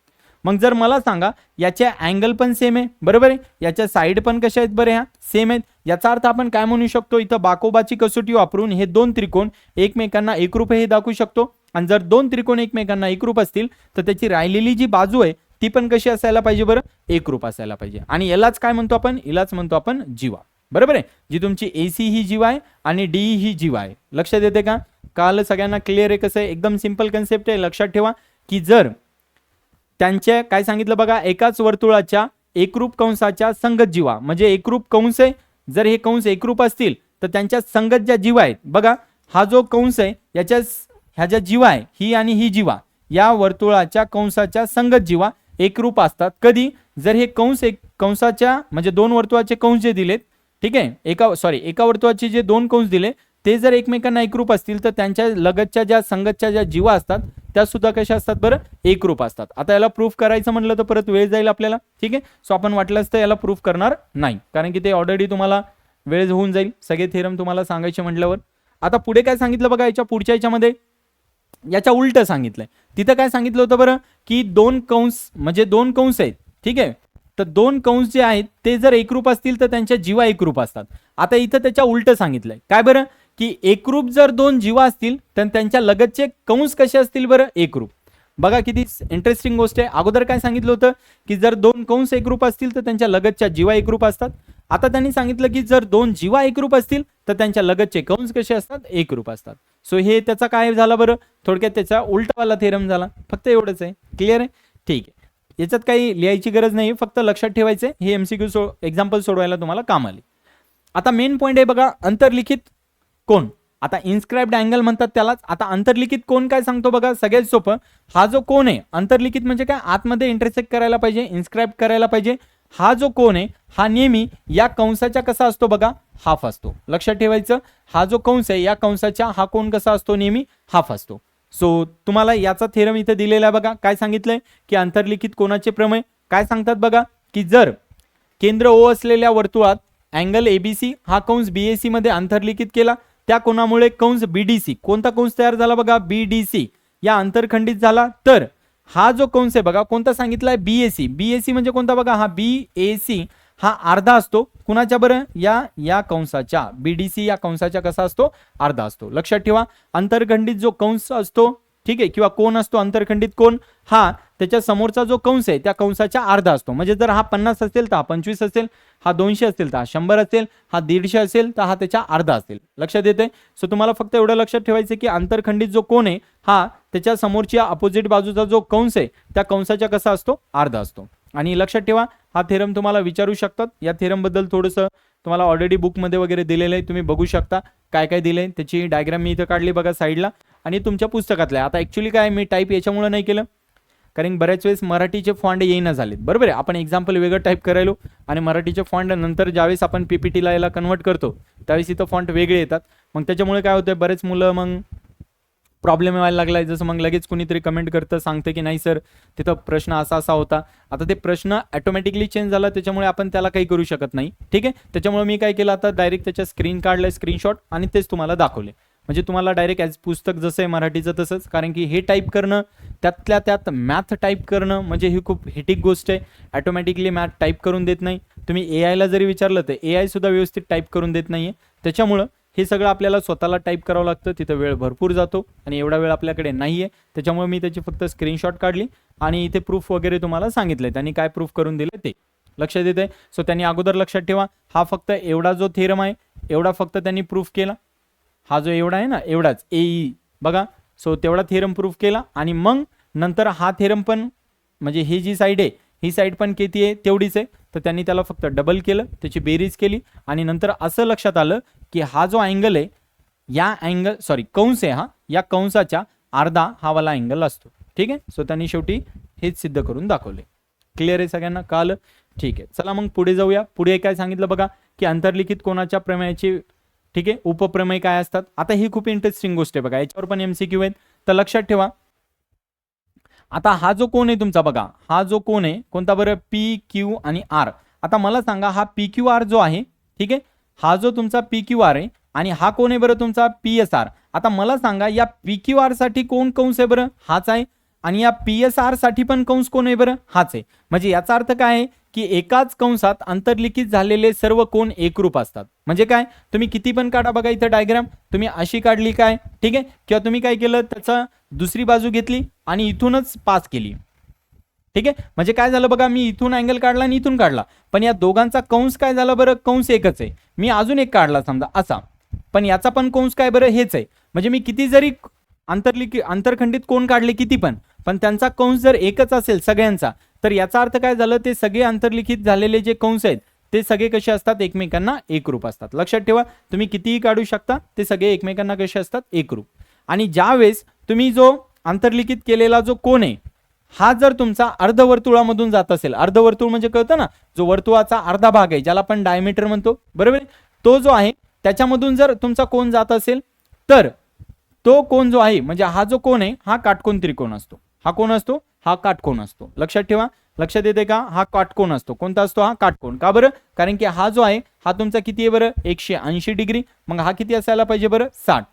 मग जर मला सांगा याच्या अँगल पण सेम आहे, बरोबर आहे, याच्या साईड पण कशा आहेत बरं, ह्या सेम आहेत. याचा अर्थ आपण काय म्हणू शकतो, इथं बाकोबाची कसोटी वापरून हे दोन त्रिकोण एकमेकांना एकरूप हे दाखवू शकतो. आणि जर दोन त्रिकोण एकमेकांना एकरूप असतील तर त्याची राहिलेली जी बाजू आहे ती पण कशी असायला पाहिजे बरं, एकरूप असायला पाहिजे. आणि यालाच काय म्हणतो आपण, यालाच म्हणतो आपण जीवा. बरोबर आहे, जी तुमची AC ही जीवा आहे आणि डी ही जीवा आहे. लक्षात येते का, काल सगळ्यांना क्लिअर आहे कसं आहे, एकदम सिंपल कन्सेप्ट आहे. लक्षात ठेवा की जर त्यांच्या काय सांगितलं बघा, एकाच वर्तुळाच्या एकरूप कंसाच्या संगत जीवा, म्हणजे एकरूप कंस आहे, जर हे कंस एकरूप असतील तर त्यांच्या संगत ज्या जीवा आहेत बघा, हा जो कंस आहे याच्या ह्या ज्या जीवा आहे ही आणि ही जीवा या वर्तुळाच्या कंसाच्या संगत जीवा एकरूप असतात. कधी, जर हे कंस कंसाच्या म्हणजे दोन वर्तुळाचे कंस जे दिलेत, ठीक आहे, एका वर्तुळाचे जे दोन कंस दिले ते जर एकमेकांना एकरूप असतील तर त्यांच्या लगतच्या ज्या संगतच्या ज्या जीवा असतात त्या सुद्धा कशा असतात बरं, एकरूप असतात. आता याला प्रूफ करायचं म्हटलं तर परत वेळ जाईल आपल्याला. ठीक आहे, सो आपण वाटलंच तर याला प्रूफ करणार नाही, कारण की ते ऑलरेडी तुम्हाला वेळ होऊन जाईल सगळे थेरम तुम्हाला सांगायचे म्हटल्यावर. आता पुढे काय सांगितलं बघा, याच्या पुढच्या याच्यामध्ये याच्या उलट सांगितलंय. तिथं काय सांगितलं होतं बरं, की दोन कंस म्हणजे दोन कंस आहेत, ठीक आहे, तर दोन कंस जे आहेत ते जर एकरूप असतील तर त्यांच्या जीवा एकरूप असतात. आता इथं त्याच्या उलट सांगितलंय काय बरं, की एकरूप जर दोन जीवा असतील तर त्यांच्या लगतचे कंस कसे असतील बरं, एकरूप. बघा किती इंटरेस्टिंग गोष्ट आहे. अगोदर काय सांगितलं होतं की जर दोन कंस एकरूप असतील तर त्यांच्या लगतच्या जीवा एकरूप असतात. आता त्यांनी सांगितलं की जर दोन जीवा एकरूप असतील तर त्यांच्या लगतचे कंस कसे असतात, एकरूप असतात. सो हे त्याचा काय झाला बरं, थोडक्यात त्याचा उलटावाला थेरम झाला. फक्त एवढंच आहे. क्लिअर आहे, ठीक आहे. याच्यात काही लिहायची गरज नाही, फक्त लक्षात ठेवायचं हे MCQ एक्झाम्पल सोडवायला तुम्हाला काम आले. आता मेन पॉईंट आहे बघा, अंतर्लिखित कोन. आता इन्स्क्राइब्ड अँगल म्हणतात त्यालाच. आता अंतर्लिखित कोन काय सांगतो बघा, सगळ्यात सोपं, हा जो कोन आहे अंतर्लिखित म्हणजे काय, आतमध्ये इंटरसेक्ट करायला पाहिजे, इन्स्क्राइब करायला पाहिजे. हा जो कोन आहे हा नेहमी या कंसाच्या कसा असतो बघा, हाफ असतो. लक्षात ठेवायचं, हा जो कंस आहे या कंसाच्या हा कोन कसा असतो, नेहमी हाफ असतो. सो तुम्हाला याचा थेरम इथे दिलेला आहे बघा. काय सांगितलंय की अंतर्लिखित कोनाचे प्रमेय काय सांगतात बघा, की जर केंद्र O असलेल्या वर्तुळात अँगल ABC हा कंस BAC मध्ये अंतर्लिखित केला, त्या कोनामुळे कंस BDC, कोणता कंस तयार झाला बघा, BDC या अंतरखंडित झाला, तर हा जो कंस आहे बघा कोणता सांगितलाय, BAC म्हणजे कोणता बघा, हा BAC हा अर्धा असतो कुणाच्या बरं, या कंसाच्या, BDC या कंसाच्या कसा असतो, अर्धा असतो. लक्षात ठेवा, अंतरखंडित जो कंस असतो, ठीक आहे, किंवा कोन असतो अंतरखंडित कोन, हा त्याच्या समोरचा जो कंस आहे त्या कंसाच्या अर्धा असतो. म्हणजे जर हा 50 असेल तर हा 25 असेल, हा 200 असेल तर हा 100 असेल, हा 150 असेल तर हा त्याच्या अर्धा असेल. लक्षात येते. सो तुम्हाला फक्त एवढं लक्षात ठेवायचं की अंतरखंडित जो कोन आहे हा त्याच्या समोरच्या अपोजिट बाजूचा जो कंस आहे त्या कंसाच्या कसा असतो, अर्धा असतो. आणि लक्षात ठेवा हा थेरम तुम्हाला विचारू शकतात. या थेरम बद्दल थोडंसं तुम्हाला ऑलरेडी बुकमध्ये वगैरे दिलेलं आहे, तुम्ही बघू शकता काय काय दिलंय. त्याची डायग्राम मी इथं काढली बघा साईडला, आणि तुमच्या पुस्तकातल्या. आता ॲक्च्युली काय मी टाईप याच्यामुळे नाही केलं, कारण बऱ्याच वेळेस मराठीचे फॉन्ट येईना झालेत. बरोबर आहे, आपण एक्झाम्पल वेगळं टाईप करायलो आणि मराठीचे फॉन्ट नंतर ज्यावेळेस आपण PPTला याला कन्वर्ट करतो त्यावेळेस इथं फॉन्ट वेगळे येतात. मग त्याच्यामुळे काय होतं, बरेच मुलं मग प्रॉब्लेम व्हायला लागलाय. जसं मग लगेच कुणीतरी कमेंट करतं, सांगतं की नाही सर तिथं प्रश्न असा असा होता. आता ते प्रश्न ऑटोमॅटिकली चेंज झाला, त्याच्यामुळे आपण त्याला काही करू शकत नाही. ठीक आहे, त्याच्यामुळे मी काय केलं, आता डायरेक्ट त्याच्या स्क्रीन काढलंय, स्क्रीनशॉट, आणि तेच तुम्हाला दाखवले. म्हणजे तुम्हाला डायरेक्ट ॲज पुस्तक जसं आहे मराठीचं तसंच, कारण की हे टाईप करणं, त्यातल्या त्यात मॅथ टाईप करणं म्हणजे ही खूप हेटिक गोष्ट आहे. ऑटोमॅटिकली मॅथ टाईप करून देत नाही. तुम्ही AI जरी विचारलं तर AI सुद्धा व्यवस्थित टाईप करून देत नाही आहे. त्याच्यामुळं हे सगळं आपल्याला स्वतःला टाईप करावं लागतं, तिथं वेळ भरपूर जातो आणि एवढा वेळ आपल्याकडे नाही आहे. त्याच्यामुळे मी त्याची फक्त स्क्रीनशॉट काढली आणि इथे प्रूफ वगैरे तुम्हाला सांगितलंय, त्यांनी काय प्रूफ करून दिलं ते लक्षात येते. सो त्यांनी अगोदर लक्षात ठेवा, हा फक्त एवढा जो थेरम आहे एवढा फक्त त्यांनी प्रूफ केला. हा जो एवढा आहे ना, एवढाच AE बघा, सो तेवढा थेरम प्रूफ केला. आणि मग नंतर हा थेरम पण, म्हणजे ही जी साईड आहे ही साईड पण किती आहे तेवढीच आहे, तर त्यांनी त्याला फक्त डबल केलं, त्याची बेरीज केली, आणि नंतर असं लक्षात आलं की हा जो अँगल आहे या कंस आहे, हा या कंसाच्या अर्धा हा वाला अँगल असतो. ठीक आहे, सो त्यांनी शेवटी हेच सिद्ध करून दाखवले. क्लिअर आहे सगळ्यांना, कळलं? ठीक आहे, चला मग पुढे जाऊया. पुढे काय सांगितलं बघा, की अंतर्लिखित कोनाच्या प्रमेयाची, ठीक आहे, उपप्रमेय काय असतात. आता ही खूप इंटरेस्टिंग गोष्ट आहे बघा, याच्यावर पण MCQ आहेत, तर लक्षात ठेवा. आता हा जो कोन आहे तुमचा बघा, हा जो कोन आहे कोणता बरं, PQ आणि R. आता मला सांगा हा PQR जो आहे, ठीक आहे, हा जो तुमचा PQR आहे आणि हा कोण आहे बरं तुमचा PSR. आता मला सांगा या PQR साठी कोण कंस आहे बरं, हाच आहे, आणि या PSR साठी पण कंस कोण आहे बरं, हाच आहे. म्हणजे याचा अर्थ काय आहे की एकाच कंसात अंतर्लिखित झालेले सर्व कोण एकरूप असतात. म्हणजे काय, तुम्ही किती पण काढा बघा इथं डायग्राम, तुम्ही अशी काढली काय, ठीक आहे, किंवा तुम्ही काय केलं त्याचा दुसरी बाजू घेतली आणि इथूनच पास केली, ठीक आहे. म्हणजे काय झालं बघा, मी इथून अँगल काढला आणि इथून काढला, पण या दोघांचा कंस काय झाला बरं, कंस एकच आहे. मी अजून एक काढला समजा असा, पण याचा पण कंस काय बरं, हेच आहे. म्हणजे मी किती जरी अंतरखंडित कोण काढले किती पण त्यांचा कंस जर एकच असेल सगळ्यांचा, तर याचा अर्थ काय झालं, ते सगळे अंतर्लिखित झालेले जे कंस आहेत ते सगळे कसे असतात, एकमेकांना एकरूप असतात. लक्षात ठेवा, तुम्ही कितीही काढू शकता, ते सगळे एकमेकांना कसे असतात, एकरूप. आणि ज्यावेळेस तुम्ही जो अंतर्लिखित केलेला जो कोण आहे हा जर तुमचा अर्धवर्तुळामधून जात असेल, अर्धवर्तुळ म्हणजे कळतं ना, जो वर्तुळाचा अर्धा भाग आहे ज्याला आपण डायमीटर म्हणतो, बरोबर, तो जो आहे त्याच्यामधून जर तुमचा कोण जात असेल तर तो कोण जो आहे, म्हणजे हा जो कोण आहे हा काटकोन त्रिकोण असतो. हा कोण असतो, हा काटकोन असतो. लक्षात ठेवा, लक्षात येते का, हा काटकोन असतो. कोणता असतो, हा काटकोन. का बरं, कारण की हा जो आहे हा तुमचा किती आहे बरं, 180 डिग्री. मग हा किती असायला पाहिजे बरं, 60.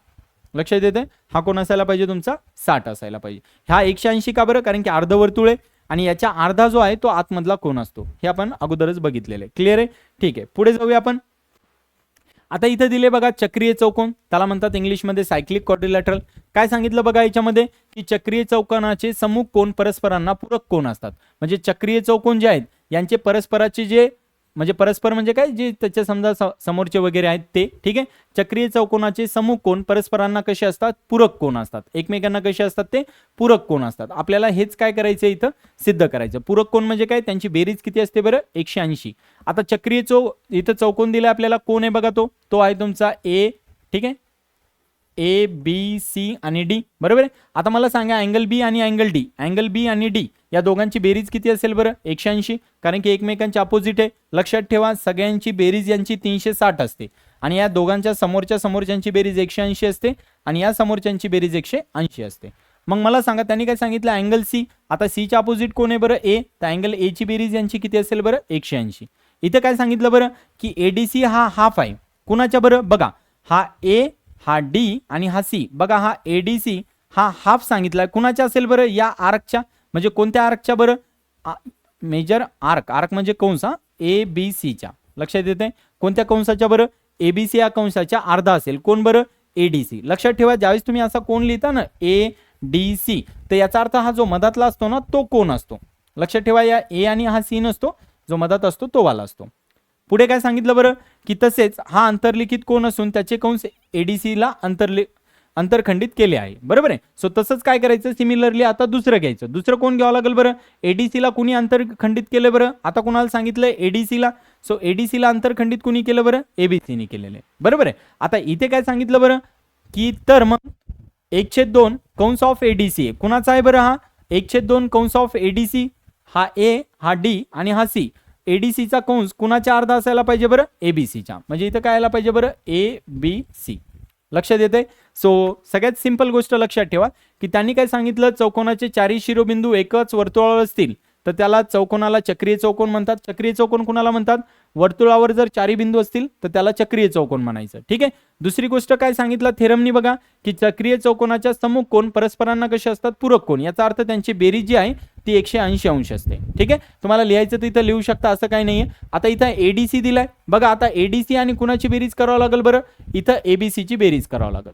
लक्षात येते, हा कोण असायला पाहिजे तुमचा, 60 असायला पाहिजे. हा 180 का बरं, कारण की अर्धवर्तुळ आहे आणि याच्या अर्धा जो आहे तो आतमधला कोण असतो, हे आपण अगोदरच बघितलेलं आहे. क्लिअर आहे, ठीक आहे. पुढे जाऊया आपण. आता इथे दिले बघा चक्रीय चौकोन, त्याला म्हणतात इंग्लिशमध्ये सायक्लिक क्वाड्रिलॅटरल. काय सांगितलं बघा याच्यामध्ये की चक्रीय चौकोनाचे सम्मुख कोन परस्परांना पूरक कोन असतात. म्हणजे चक्रीय चौकोन जे आहेत यांचे परस्पराचे जे, म्हणजे परस्पर म्हणजे काय, जे त्याच्या समजा समोरचे वगैरे आहेत ते, ठीक आहे. चक्रीय चौकोनाचे सम्मुख कोन परस्परांना कसे असतात, पूरक कोन असतात. एकमेकांना कसे असतात, ते पूरक कोन असतात. आपल्याला हेच काय करायचं, इथं सिद्ध करायचं. पूरक कोन म्हणजे काय, त्यांची बेरीज किती असते बरं, 180. आता चक्रीय इथं चौकोन दिला आपल्याला, कोण आहे बघा, तो आहे तुमचा ए, ठीक आहे, ए बी सी आणि डी, बरोबर आहे. आता मला सांगा अँगल बी आणि अँगल डी, अँगल बी आणि डी या दोघांची बेरीज किती असेल बरं, 180, कारण की एकमेकांचे अपोजिट आहे. लक्षात ठेवा, सगळ्यांची बेरीज यांची 360 असते आणि या दोघांच्या समोरच्यांची बेरीज 180 असते आणि या समोरच्यांची बेरीज 180 असते. मग मला सांगा त्यांनी काय सांगितलं, अँगल सी. आता सीच्या अपोजिट कोण आहे बरं, ए, तर अँगल ए ची बेरीज यांची किती असेल बरं, 180. इथं काय सांगितलं बरं की एडीसी हा हाफ आहे. कुणाच्या बरं, बघा हा ए, हा डी आणि हा सी. बघा हा एडीसी हा हाफ सांगितलाय, कुणाच्या असेल बरं, या आर्कच्या. म्हणजे कोणत्या आर्कच्या बरं, मेजर आर्क, आर्क म्हणजे कंस, हा ए बी सीच्या. लक्षात येते, कोणत्या कंसाच्या बरं, एबीसी या कंसाच्या अर्धा असेल. कोण बरं, एडीसी. लक्षात ठेवा, ज्यावेळेस तुम्ही असा कोण लिहिता ना ए डी सी, तर याचा अर्थ हा जो मधातला असतो ना तो कोण असतो. लक्षात ठेवा, या ए आणि हा सी नसतो, जो मधात असतो तो वाला असतो. पुढे काय सांगितलं बरं की तसेच हा अंतर्लिखित कोण असून त्याचे कंस एडीसी ला अंतरखंडित केले आहे, बरोबर आहे. सो तसंच काय करायचं, सिमिलरली आता दुसरं घ्यायचं. दुसरं कोण घ्यावं लागेल बरं, एडीसी ला कुणी अंतरखंडित केलं बरं, आता कोणाला सांगितलं, एडीसी ला. सो एडीसी ला अंतरखंडित कुणी केलं बरं, एबीसीने केलेलं आहे, बरोबर आहे. आता इथे काय सांगितलं बरं की तर मग 1/2 कंस ऑफ एडीसी कुणाचा आहे बरं, हा 1/2 कंस ऑफ एडीसी, हा ए, हा डी आणि हा सी. एडीसीचा कंस कुणाच्या अर्धा असायला पाहिजे बरं, एबीसीच्या. म्हणजे इथं काय आला पाहिजे बरं, ए बी सी. लक्षात येते. सो सगळ्यात सिंपल गोष्ट लक्षात ठेवा की त्यांनी काय सांगितलं, चौकोनाचे चारही शिरोबिंदू एकच वर्तुळावर असतील तर त्याला चौकोनाला चक्रीय चौकोन म्हणतात. चक्रीय चौकोन कुणाला म्हणतात, वर्तुळावर जर चारही बिंदू असतील तर त्याला चक्रीय चौकोन म्हणायचं, ठीक आहे. दुसरी गोष्ट काय सांगितलं थेरमनी बघा की चक्रीय चौकोनाच्या सम्मुख कोन परस्परांना कसे असतात, पूरक कोन. याचा अर्थ त्यांची बेरीज जी आहे ती 180 अंश असते, ठीक आहे. तुम्हाला लिहायचं तर इथं लिहू शकता, असं काही नाहीये. आता इथं एडीसी दिलाय बघा, आता एडीसी आणि कुणाची बेरीज करावं लागेल बरं, इथं एबीसी ची बेरीज करावं लागेल.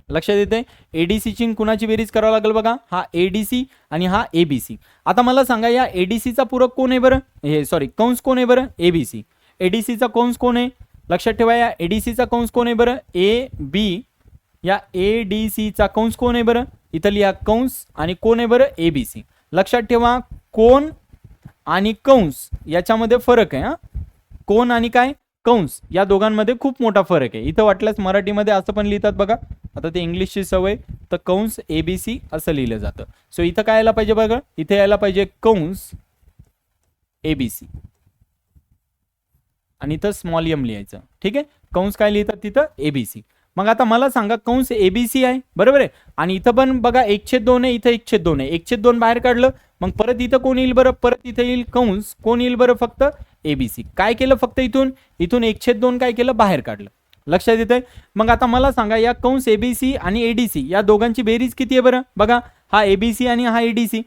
लक्षात येते, एडीसी ची कुणाची बेरीज करावं लागेल बघा, हा एडीसी आणि हा एबीसी. आता मला सांगा या एडीसीचा पूरक कोण आहे बरं, हे सॉरी कंस कोण आहे बरं, एबीसी. एडीसीचा कंस कोण आहे, लक्षात ठेवा, या एडीसीचा कंस कोण आहे बरं, ए बी. या एडीसीचा कंस कोण आहे बरं, इथं लिहा कंस आणि कोण आहे बरं, एबीसी. लक्षात ठेवा, कोण आणि कंस याच्यामध्ये फरक आहे. हा कोण आणि काय, कंस, या दोघांमध्ये खूप मोठा फरक आहे. इथं वाटल्यास मराठीमध्ये असं पण लिहितात बघा, आता ते इंग्लिशची सवय, तर कंस एबीसी असं लिहिलं जातं. सो इथं काय यायला पाहिजे बघा, इथे यायला पाहिजे कंस एबीसी आणि इथं स्मॉल एम लिहायचं, ठीक आहे. कंस काय लिहितात तिथं, एबीसी. मग आता मला सांगा कंस एबीसी आहे, बरोबर आहे, आणि इथं पण बघा 1/2 आहे, इथं 1/2 आहे. 1/2 बाहेर काढलं, मग परत इथं कोण येईल बरं, परत इथं येईल कंस, कोण येईल बरं, फक्त एबीसी. काय केलं, फक्त इथून 1/2 काय केलं, बाहेर काढलं. लक्षात येतंय. मग आता मला सांगा या कंस एबीसी आणि एडीसी या दोघांची बेरीज किती आहे बरं, बघा हा एबीसी आणि हा एडीसी,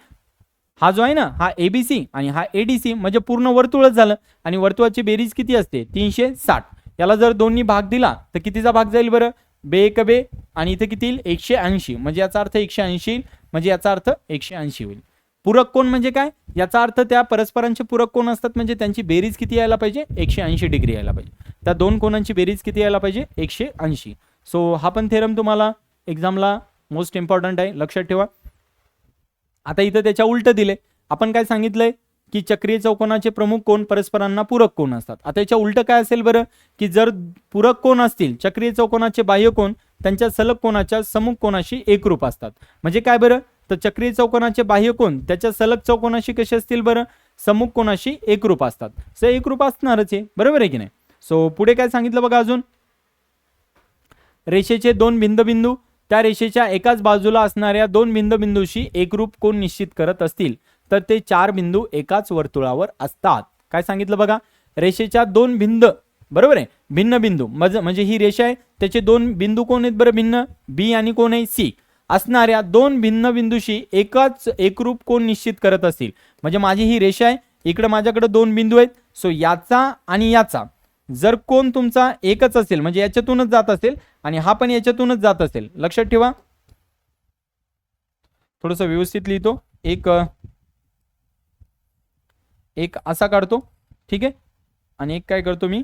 हा जो आहे ना हा एबीसी आणि हा एडीसी म्हणजे पूर्ण वर्तुळच झालं. आणि वर्तुळाची बेरीज किती असते 360. याला जर दोन्ही भाग दिला तर कितीचा भाग जाईल बरं, बे एक बे आणि इथे किती येईल 180, म्हणजे याचा अर्थ 180 येईल, म्हणजे याचा अर्थ 180 होईल. पूरक कोण म्हणजे काय, याचा अर्थ त्या परस्परांचे पूरक कोण असतात म्हणजे त्यांची बेरीज किती यायला पाहिजे 180 डिग्री यायला पाहिजे. त्या दोन कोणांची बेरीज किती यायला पाहिजे 180. सो हा पण थेरम तुम्हाला एक्झामला मोस्ट इम्पॉर्टंट आहे, लक्षात ठेवा. आता इथं त्याच्या उलट दिले, आपण काय सांगितलंय की चक्रीय चौकोनाचे प्रमुख कोण परस्परांना पूरक कोण असतात. आता याच्या उलट काय असेल बरं, की जर पूरक कोण असतील चक्रीय चौकोनाचे बाह्य कोण त्यांच्या सलग कोनाच्या सम्मुख कोनाशी एकरूप असतात. म्हणजे काय बरं, तर चक्रीय चौकोनाचे बाह्य कोण त्याच्या सलग चौकोनाशी कसे असतील बरं, सम्मुख कोनाशी एकरूप असतात. सो एकरूप असणारच आहे, बरोबर आहे की नाही. सो पुढे काय सांगितलं बघा, अजून रेषेचे दोन भिन्न त्या रेषेच्या एकाच बाजूला असणाऱ्या दोन बिंदूशी एकरूप कोण निश्चित करत असतील तर ते चार बिंदू एकाच वर्तुळावर असतात. काय सांगितलं बघा, रेषेच्या दोन बरोबर आहे भिन्न बिंदू म्हणजे ही रेषा आहे, त्याचे दोन बिंदू कोण आहेत बरं, भिन्न बी आणि कोण आहे सी असणाऱ्या दोन भिन्न बिंदूशी एकाच एकरूप कोण निश्चित करत असतील. म्हणजे माझी ही रेषा आहे, इकडे माझ्याकडे दोन बिंदू आहेत. सो याचा आणि याचा जर कोण तुमचा एकच असेल म्हणजे याच्यातूनच जात असेल आणि हा पण याच्यातूनच जात असेल, लक्षात ठेवा. थोडंसं व्यवस्थित लिहितो, एक असा काढतो, ठीक आहे, आणि एक काय करतो मी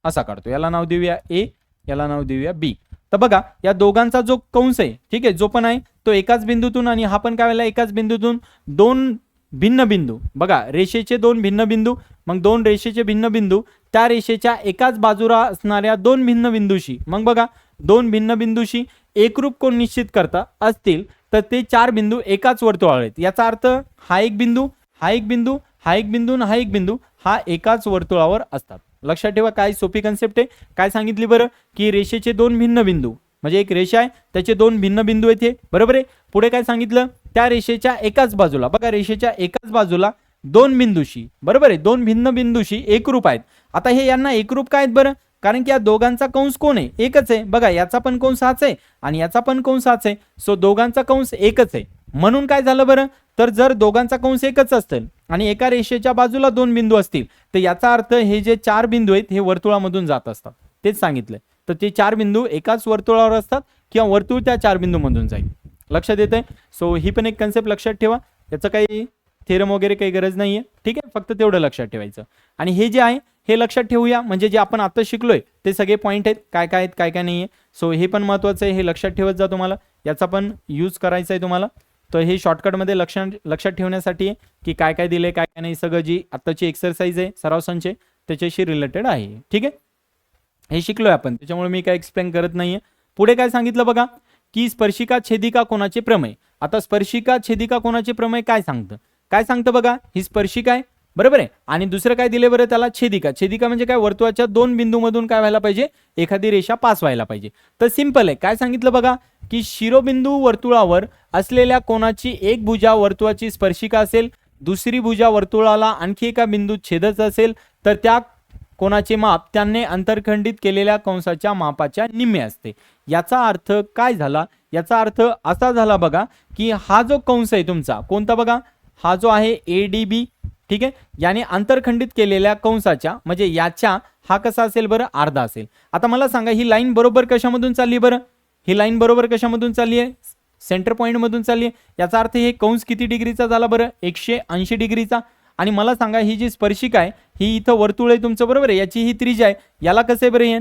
असा काढतो. याला नाव देऊया ए, याला नाव देऊया बी. तर बघा या दोघांचा जो कंस आहे, ठीक आहे, जो पण आहे तो एकाच बिंदूतून आणि हा पण काय व्हायला एकाच बिंदूतून दोन भिन्न बिंदू, बघा रेषेचे दोन भिन्न बिंदू, मग दोन रेषेचे भिन्न बिंदू त्या रेषेच्या एकाच बाजूला असणाऱ्या दोन भिन्न बिंदूशी, मग बघा दोन भिन्न बिंदूशी एकरूप कोण निश्चित करता असतील तर ते चार बिंदू एकाच वर्तुळावर आहेत. याचा अर्थ हा एक बिंदू, हा एक बिंदू, हा एक बिंदू आणि हा एक बिंदू हा एकाच वर्तुळावर असतात. लक्षात ठेवा, काय सोपी कन्सेप्ट आहे. काय सांगितली बरं, की रेषेचे दोन भिन्न बिंदू म्हणजे एक रेषा आहे त्याचे दोन भिन्न बिंदू येते, बरोबर आहे. पुढे काय सांगितलं, त्या रेषेच्या एकाच बाजूला, बघा रेषेच्या एकाच बाजूला दोन बिंदूशी, बरोबर आहे, दोन भिन्न बिंदूशी एकरूप आहेत. आता हे यांना एकरूप काय आहेत बरं, कारण की या दोघांचा कंस कोण आहे एकच आहे. बघा याचा पण कंस हाच आहे आणि याचा पण कंस हाच आहे. सो दोघांचा कंस एकच आहे. म्हणून काय झालं बरं, तर जर दोघांचा कंस एकच असेल आणि एका रेषेच्या बाजूला दोन बिंदू असतील तर याचा अर्थ हे जे चार बिंदू आहेत हे वर्तुळामधून जात असतात, तेच सांगितलंय. तर ते चार बिंदू एकाच वर्तुळावर असतात किंवा वर्तुळ त्या चार बिंदूमधून जाईल. लक्षात येतंय. सो ही पण एक कन्सेप्ट लक्षात ठेवा, याचं काही थेरम वगैरे काही गरज नाहीये, ठीक आहे, फक्त तेवढं लक्षात ठेवायचं. आणि हे जे आहे हे लक्षात ठेवूया, म्हणजे जे आपण आता शिकलोय ते सगळे पॉईंट आहेत, काय काय आहेत काय काय नाहीये. सो हे पण महत्त्वाचं आहे, हे लक्षात ठेवत जा, तुम्हाला याचा पण यूज करायचा आहे तुम्हाला. तर हे शॉर्टकटमध्ये लक्षात ठेवण्यासाठी की काय काय दिले काय काय नाही, सगळं जी आत्ताची एक्सरसाइज आहे सराव संच त्याच्याशी रिलेटेड आहे, ठीक आहे. हे शिकलोय आपण, त्याच्यामुळे मी काय एक्सप्लेन करत नाहीये. पुढे काय सांगितलं बघा, की स्पर्शिका छेदिका कोणाचे प्रमेय. आता स्पर्शिका छेदिका कोणाचे प्रमेय काय सांगतं बघा, ही स्पर्शिका आहे, बरोबर आहे, आणि दुसरं काय दिले बरं त्याला छेदिका. छेदिका म्हणजे काय, वर्तुळाच्या दोन बिंदूमधून काय व्हायला पाहिजे, एखादी रेषा पास व्हायला पाहिजे. तर सिंपल आहे, काय सांगितलं बघा, की शिरोबिंदू वर्तुळावर असलेल्या कोणाची एक भुजा वर्तुळाची स्पर्शिका असेल, दुसरी भुजा वर्तुळाला आणखी एका बिंदूत छेदत असेल तर त्या कोणाचे माप त्यांनी अंतरखंडित केलेल्या कंसाच्या मापाच्या निम्मे असते. याचा अर्थ काय झाला, याचा अर्थ असा झाला बघा, की हा जो कंस आहे तुमचा कोणता बघा, हा जो आहे ADB, ठीक आहे, याने अंतरखंडित केलेल्या कंसाच्या म्हणजे याच्या हा कसा असेल बरं, अर्धा असेल. आता मला सांगा ही लाईन बरोबर कशामधून चालली बरं, ही लाईन बरोबर कशामधून चालली आहे, सेंटर पॉईंट मधून चालली आहे. याचा अर्थ हे कंस किती डिग्रीचा झाला बरं, 180 डिग्रीचा. आणि मला सांगा ही जी स्पर्शिका आहे ही इथं वर्तुळ आहे तुमचं, बरोबर आहे, याची ही त्रिज्या आहे, याला कसं आहे बरं, हे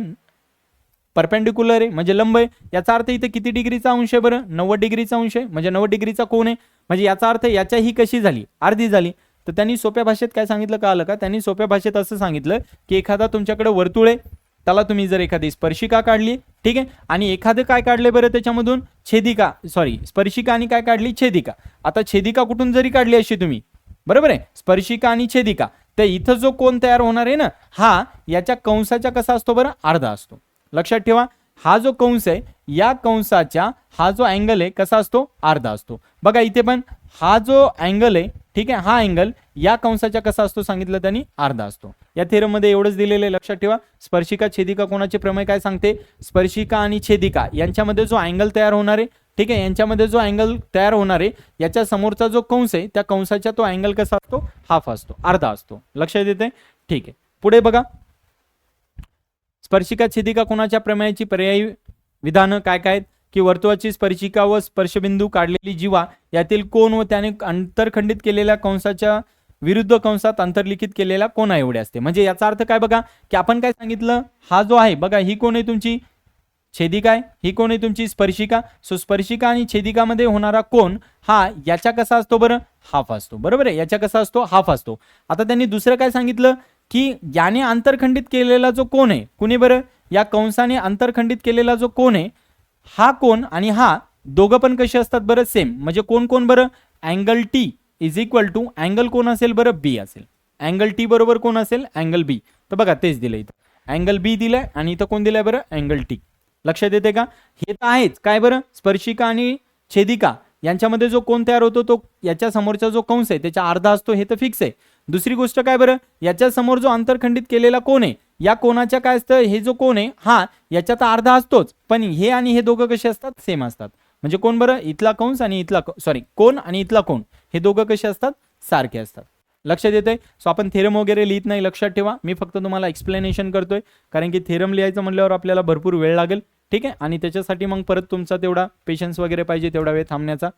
परपेंडिक्युलर आहे म्हणजे लंब आहे. याचा अर्थ इथं किती डिग्रीचा अंश आहे बरं, 90 डिग्रीचा अंश आहे, म्हणजे 90 डिग्रीचा कोन आहे. म्हणजे याचा अर्थ याच्या ही कशी झाली, अर्धी झाली. तर त्यांनी सोप्या भाषेत काय सांगितलं कळालं का, त्यांनी सोप्या भाषेत असं सांगितलं की एखादा तुमच्याकडे वर्तुळ आहे, त्याला तुम्ही जर एखादी स्पर्शिका काढली, ठीक आहे, आणि एखादं काय काढले बरं त्याच्यामधून स्पर्शिका आणि काय काढली, छेदिका. आता छेदिका कुठून जरी काढली अशी तुम्ही, बरोबर आहे, स्पर्शिका आणि छेदिका, तर इथं जो कोन तयार होणार आहे ना, हा याच्या कंसाच्या कसा असतो बरं, अर्धा असतो. लक्षात ठेवा, हा जो कंस आहे या कंसाच्या हा जो अँगल आहे कसा असतो, अर्धा असतो. बघा इथे पण हा जो अँगल आहे ठीक आहे, हा अँगल या कंसाच्या कसा असतो सांगितलं त्यांनी, अर्धा असतो. या थेरम मध्ये एवढंच दिलेलं आहे, लक्षात ठेवा. स्पर्शिका छेदिका कोणाचे प्रमेय काय सांगते, स्पर्शिका आणि छेदिका यांच्यामध्ये जो अँगल तयार होणार आहे, ठीक आहे, यांच्यामध्ये जो अँगल तयार होणार आहे याच्या समोरचा जो कंस आहे त्या कंसाचा तो अँगल कसा असतो, हाफ असतो, अर्धा असतो. लक्षात येते, ठीक आहे. पुढे बघा, स्पर्शिका छेदिका कोणाच्या प्रमेयाची पर्यायी विधानं काय काय आहेत, की वर्तुळाची स्पर्शिका व स्पर्शबिंदू काढलेली जीवा यातील कोन व त्याने अंतरखंडित केलेल्या कंसाच्या विरुद्ध कंसात अंतर्लिखित केलेल्या कोना एवढे असते. म्हणजे याचा अर्थ काय बघा, की आपण काय सांगितलं, हा जो आहे बघा, ही कोण आहे तुमची छेदिका आहे, ही कोण आहे तुमची स्पर्शिका. सो स्पर्शिका आणि छेदिकामध्ये होणारा कोन हा याच्या कसा असतो बरं, हाफ असतो. बरोबर आहे, याच्या कसा असतो, हाफ असतो. आता त्यांनी दुसरं काय सांगितलं, की याने अंतरखंडित केलेला जो कोन आहे, कुणी बरं, या कंसाने अंतरखंडित केलेला जो कोन आहे, हा कोन आणि हा दोघं पण कसे असतात बरं, सेम. म्हणजे कोण कोण बरं, angle T is equal to angle कोण असेल बरं, बी असेल. अँगल टी बरोबर कोण असेल, अँगल बी. तर बघा तेच दिलं इथं, अँगल बी दिलाय आणि इथं कोण दिलाय बरं, अँगल टी. लक्षात येते का, हे तर आहेच काय बरं, स्पर्शिका आणि छेदिका यांच्यामध्ये जो कोन तयार होतो तो याच्या समोरचा जो कंस आहे त्याच्या अर्धा असतो, हे तर फिक्स आहे. दुसरी गोष्ट काय बरं, याच्या समोर जो अंतरखंडित केलेला कोन आहे या कोनाच्या काय असतं, हे जो कोन आहे हा याच्यात अर्धा असतोच, पण हे आणि हे दोघं कसे असतात, सेम असतात. म्हणजे कोण बरं, इथला कंस आणि इथला कोन आणि इथला कोन हे दोघं कसे असतात, सारखे असतात. लक्षात येते. सो आपण थेरम वगैरे लिहित नाही, लक्षात ठेवा. मी फक्त तुम्हाला एक्सप्लेनेशन करतोय, कारण की थेरम लिहायचं म्हटल्यावर आपल्याला भरपूर वेळ लागेल, ठीक आहे. आणि त्याच्यासाठी मग परत तुमचा तेवढा पेशन्स वगैरे पाहिजे, तेवढा वेळ थांबण्याचा.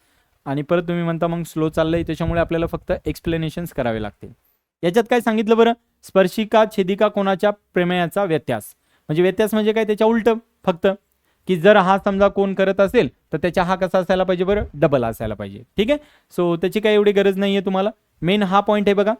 आणि परत तुम्ही म्हणता मग स्लो चाललंय, त्याच्यामुळे आपल्याला फक्त एक्सप्लेनेशन्स करावे लागतील. याच्यात काय सांगितलं बरं, स्पर्शिका छेदिका कोणाच्या प्रमेयाचा व्यत्यास. म्हणजे व्यत्यास म्हणजे काय, त्याच्या उलट फक्त, की जर हा समजा कोण करत असेल तर त्याच्या हा कसा असायला पाहिजे बरं, डबल असायला पाहिजे. ठीक आहे. सो त्याची काही एवढी गरज नाहीये तुम्हाला. मेन हा पॉईंट आहे बघा,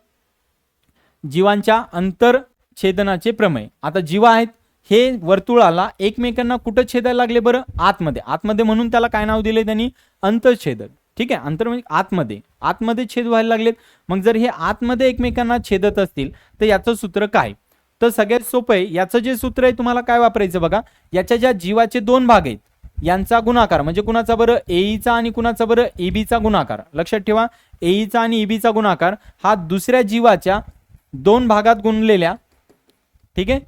जीवांच्या अंतरछेदनाचे प्रमेय. आता जीवा आहेत हे वर्तुळाला एकमेकांना कुठं छेदायला लागले बरं, आतमध्ये. आतमध्ये म्हणून त्याला काय नाव दिले त्यांनी, अंतरछेदन. ठीक आहे, अंतर म्हणजे आतमध्ये, आतमध्ये छेद व्हायला लागलेत. मग जर हे आतमध्ये एकमेकांना छेदत असतील तर याचं सूत्र काय, तर सगळ्यात सोपं आहे. याचं जे सूत्र आहे तुम्हाला काय वापरायचं बघा, याच्या ज्या जीवाचे दोन भाग आहेत यांचा गुणाकार, म्हणजे कुणाचा बरं, एईचा आणि कुणाचा बरं, ईबीचा गुणाकार. लक्षात ठेवा, एईचा आणि ईबीचा गुणाकार हा दुसऱ्या जीवाच्या दोन भागात गुणलेल्या, ठीक आहे,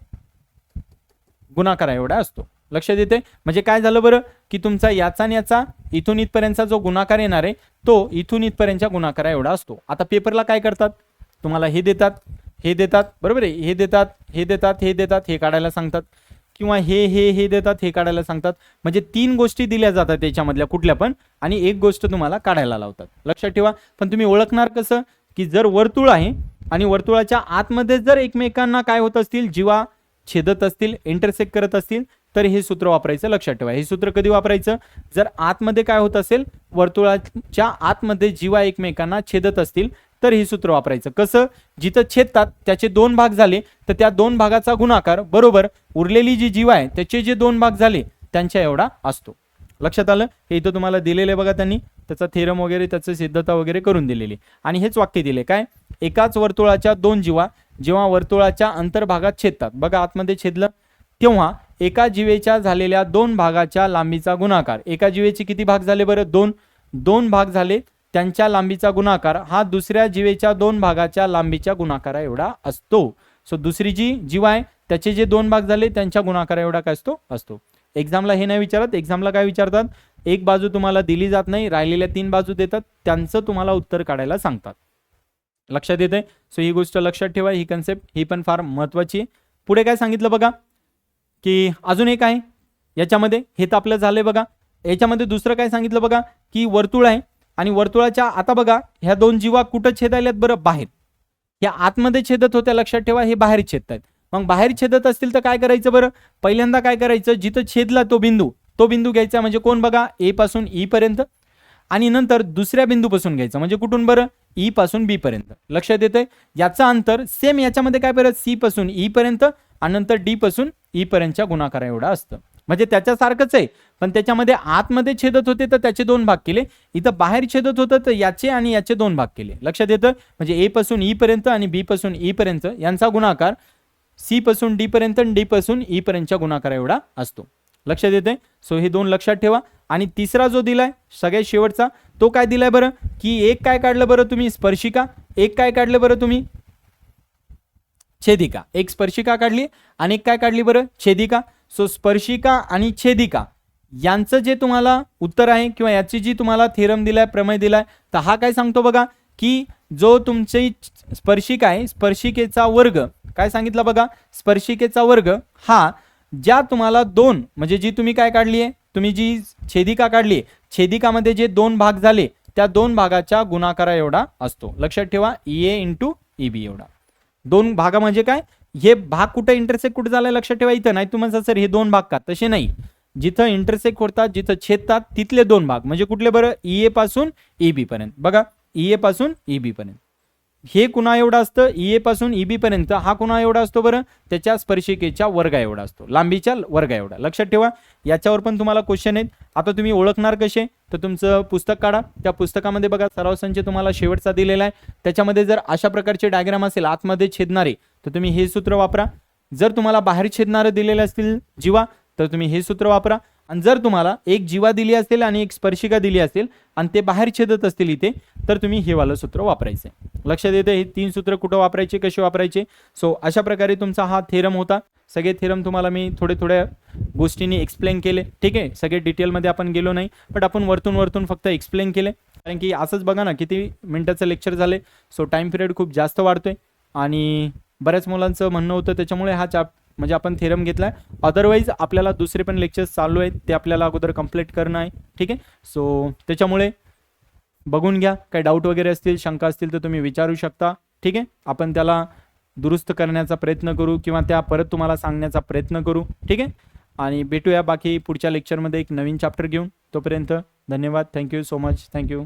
गुणाकार एवढा असतो. लक्षात येते. म्हणजे काय झालं बरं, की तुमचा याचा आणि याचा इथून इथपर्यंतचा जो गुणाकार येणार आहे तो इथून इथपर्यंतच्या गुणाकारा एवढा असतो. आता पेपरला काय करतात, तुम्हाला हे देतात, हे देतात, बरोबर आहे, हे देतात, हे देतात, हे देतात, हे काढायला सांगतात, किंवा हे देतात, हे काढायला सांगतात. म्हणजे तीन गोष्टी दिल्या जातात त्याच्यामधल्या कुठल्या पण, आणि एक गोष्ट तुम्हाला काढायला लावतात. लक्षात ठेवा. पण तुम्ही ओळखणार कसं, की जर वर्तुळ आहे आणि वर्तुळाच्या आतमध्ये जर एकमेकांना काय होत असतील, जीवा छेदत असतील, इंटरसेक्ट करत असतील, तर हे सूत्र वापरायचं. लक्षात ठेवा. हे सूत्र कधी वापरायचं, जर आतमध्ये काय होत असेल, वर्तुळाच्या आतमध्ये जीवा एकमेकांना छेदत असतील तर हे सूत्र वापरायचं. कसं, जिथं छेदतात त्याचे दोन भाग झाले तर त्या दोन भागाचा गुणाकार बरोबर उरलेली जी जीवा आहे त्याचे जे दोन भाग झाले त्यांच्या एवढा असतो. लक्षात आलं. हे इथं तुम्हाला दिलेलं आहे बघा, त्यांनी त्याचा थेरम वगैरे त्याचं सिद्धता वगैरे करून दिलेली. आणि हेच वाक्य दिले काय, एकाच वर्तुळाच्या दोन जीवा जेव्हा वर्तुळाच्या अंतर्भागात छेदतात, बघा आतमध्ये छेदलं, तेव्हा एका जीवेच्या झालेल्या दोन भागाच्या लांबीचा गुणाकार, एका जीवेचे किती भाग झाले बरं, दोन भाग झाले, त्यांच्या लांबीचा गुणाकार हा दुसऱ्या जीवेच्या दोन भागाच्या लांबीच्या गुणाकारा एवढा असतो. सो दुसरी जी जीवा आहे त्याचे जे दोन भाग झाले त्यांच्या गुणाकारा एवढा काय असतो. एक्झामला हे नाही विचारत, एक्झामला काय विचारतात, एक बाजू तुम्हाला दिली जात नाही, राहिलेल्या तीन बाजू देतात, त्यांचं तुम्हाला उत्तर काढायला सांगतात. लक्षात येते. सो ही गोष्ट लक्षात ठेवा, ही कन्सेप्ट ही पण फार महत्वाची आहे. पुढे काय सांगितलं बघा, की अजून एक आहे याच्यामध्ये, हे तर आपलं झालंय बघा. याच्यामध्ये दुसरं काय सांगितलं बघा, की वर्तुळ आहे आणि वर्तुळाच्या आता बघा ह्या दोन जीवा कुठं छेदायल्यात बरं, बाहेर. ह्या आतमध्ये छेदत होत्या, लक्षात ठेवा, हे बाहेर छेदतायत. मग बाहेर छेदत असतील तर काय करायचं बरं, पहिल्यांदा काय करायचं, जिथं छेदला तो बिंदू घ्यायचा, म्हणजे कोण बघा, ए पासून ई पर्यंत, आणि नंतर दुसऱ्या बिंदूपासून घ्यायचं, म्हणजे कुठून बरं, ई पासून बी पर्यंत. लक्षात येतंय. याचं अंतर सेम याच्यामध्ये काय बरं, सी पासून ई पर्यंत आणि नंतर डी पासून ई पर्यंतच्या गुणाकारा एवढा असतं. म्हणजे त्याच्यासारखंच आहे, पण त्याच्यामध्ये आतमध्ये छेदत होते तर त्याचे दोन भाग केले, इथं बाहेर छेदत होतं तर याचे आणि याचे दोन भाग केले. लक्षात येतं. म्हणजे ए पासून ई पर्यंत आणि बी पासून ई पर्यंत यांचा गुणाकार सी पासून डी पर्यंत आणि डी पासून ई पर्यंतच्या गुणाकारा एवढा असतो. लक्षात येते. सो हे दोन लक्षात ठेवा. आणि तिसरा जो दिलाय सगळ्यात शेवटचा, तो काय दिलाय बरं, की एक काय काढलं बरं तुम्ही, स्पर्शिका, एक काय काढलं बरं तुम्ही, छेदिका. एक स्पर्शिका काढली आणि एक काय काढली बरं, छेदिका. सो स्पर्शिका आणि छेदिका यांचं जे तुम्हाला उत्तर आहे किंवा याची जी तुम्हाला थेरम दिलाय, प्रमेय दिलाय, तर हा काय सांगतो बघा, की जो तुमची स्पर्शिका आहे, स्पर्शिकेचा वर्ग काय सांगितलं बघा, स्पर्शिकेचा वर्ग हा ज्या तुम्हाला दोन, म्हणजे जी तुम्ही काय काढली आहे, तुम्ही जी छेदिका काढली, छेदिकामध्ये जे दोन भाग झाले त्या दोन भागाच्या गुणाकारा एवढा असतो. लक्षात ठेवा, EA इंटू EB एवढा. दोन भागा म्हणजे काय, हे भाग कुठे इंटरसेक्ट कुठे झालाय लक्षात ठेवा, इथं नाही. तुम्हाला सर हे दोन भाग का, तसे नाही. जिथं इंटरसेक्ट होतात, जिथं छेदतात तिथले दोन भाग म्हणजे कुठले बरं, EA पासून EB पर्यंत. बघा, EA पासून EB पर्यंत हे कुणा एवढा असतं, EA पासून EB पर्यंत हा कुणा एवढा असतो बरं, त्याच्या स्पर्शिकेच्या वर्गा एवढा असतो, लांबीच्या वर्गा एवढा. लक्षात ठेवा, याच्यावर पण तुम्हाला क्वेश्चन आहेत. आता तुम्ही ओळखणार कसे, तर तुमचं पुस्तक काढा, त्या पुस्तकामध्ये बघा सराव संच तुम्हाला शेवटचा दिलेला आहे. त्याच्यामध्ये जर अशा प्रकारचे डायग्राम असेल आतमध्ये छेदणारे, तर तुम्ही हे सूत्र वापरा. जर तुम्हाला बाहेर छेदणारे दिलेले असतील जीवा, तर तुम्ही हे सूत्र वापरा. आणि जर तुम्हाला एक जीवा दिली असेल आणि एक स्पर्शिका दिली असेल आणि ते बाहेर छेदत असतील इथे, तर तुम्ही हे वालं सूत्र वापरायचे. लक्षात येते, हे तीन सूत्र कुठं वापरायचे, कसे वापरायचे. सो अशा प्रकारे तुमचा हा थेरम होता. सगळे थेरम तुम्हाला मी थोड्या गोष्टींनी एक्सप्लेन केले. ठीक आहे, सगळे डिटेलमध्ये आपण गेलो नाही, बट आपण वरतून फक्त एक्सप्लेन केले. कारण की असंच बघा ना, किती मिनिटाचं लेक्चर झाले. सो टाइम पिरियड खूप जास्त वाढतोय आणि बऱ्याच मुलांचं म्हणणं होतं, त्याच्यामुळे हा म्हणजे आपण थेरम घेतलाय. अदरवाईज आपल्याला दुसरे पण लेक्चर्स चालू आहेत, ते आपल्याला अगोदर कंप्लीट करणं आहे. ठीक आहे, सो त्याच्यामुळे बघून घ्या. काही डाऊट वगैरे असतील, शंका असतील तर तुम्ही विचारू शकता. ठीक आहे, आपण त्याला दुरुस्त करण्याचा प्रयत्न करू किंवा त्या परत तुम्हाला सांगण्याचा प्रयत्न करू. ठीक आहे, आणि भेटूया बाकी पुढच्या लेक्चरमध्ये एक नवीन चॅप्टर घेऊन. तोपर्यंत धन्यवाद. Thank you so much. थँक्यू.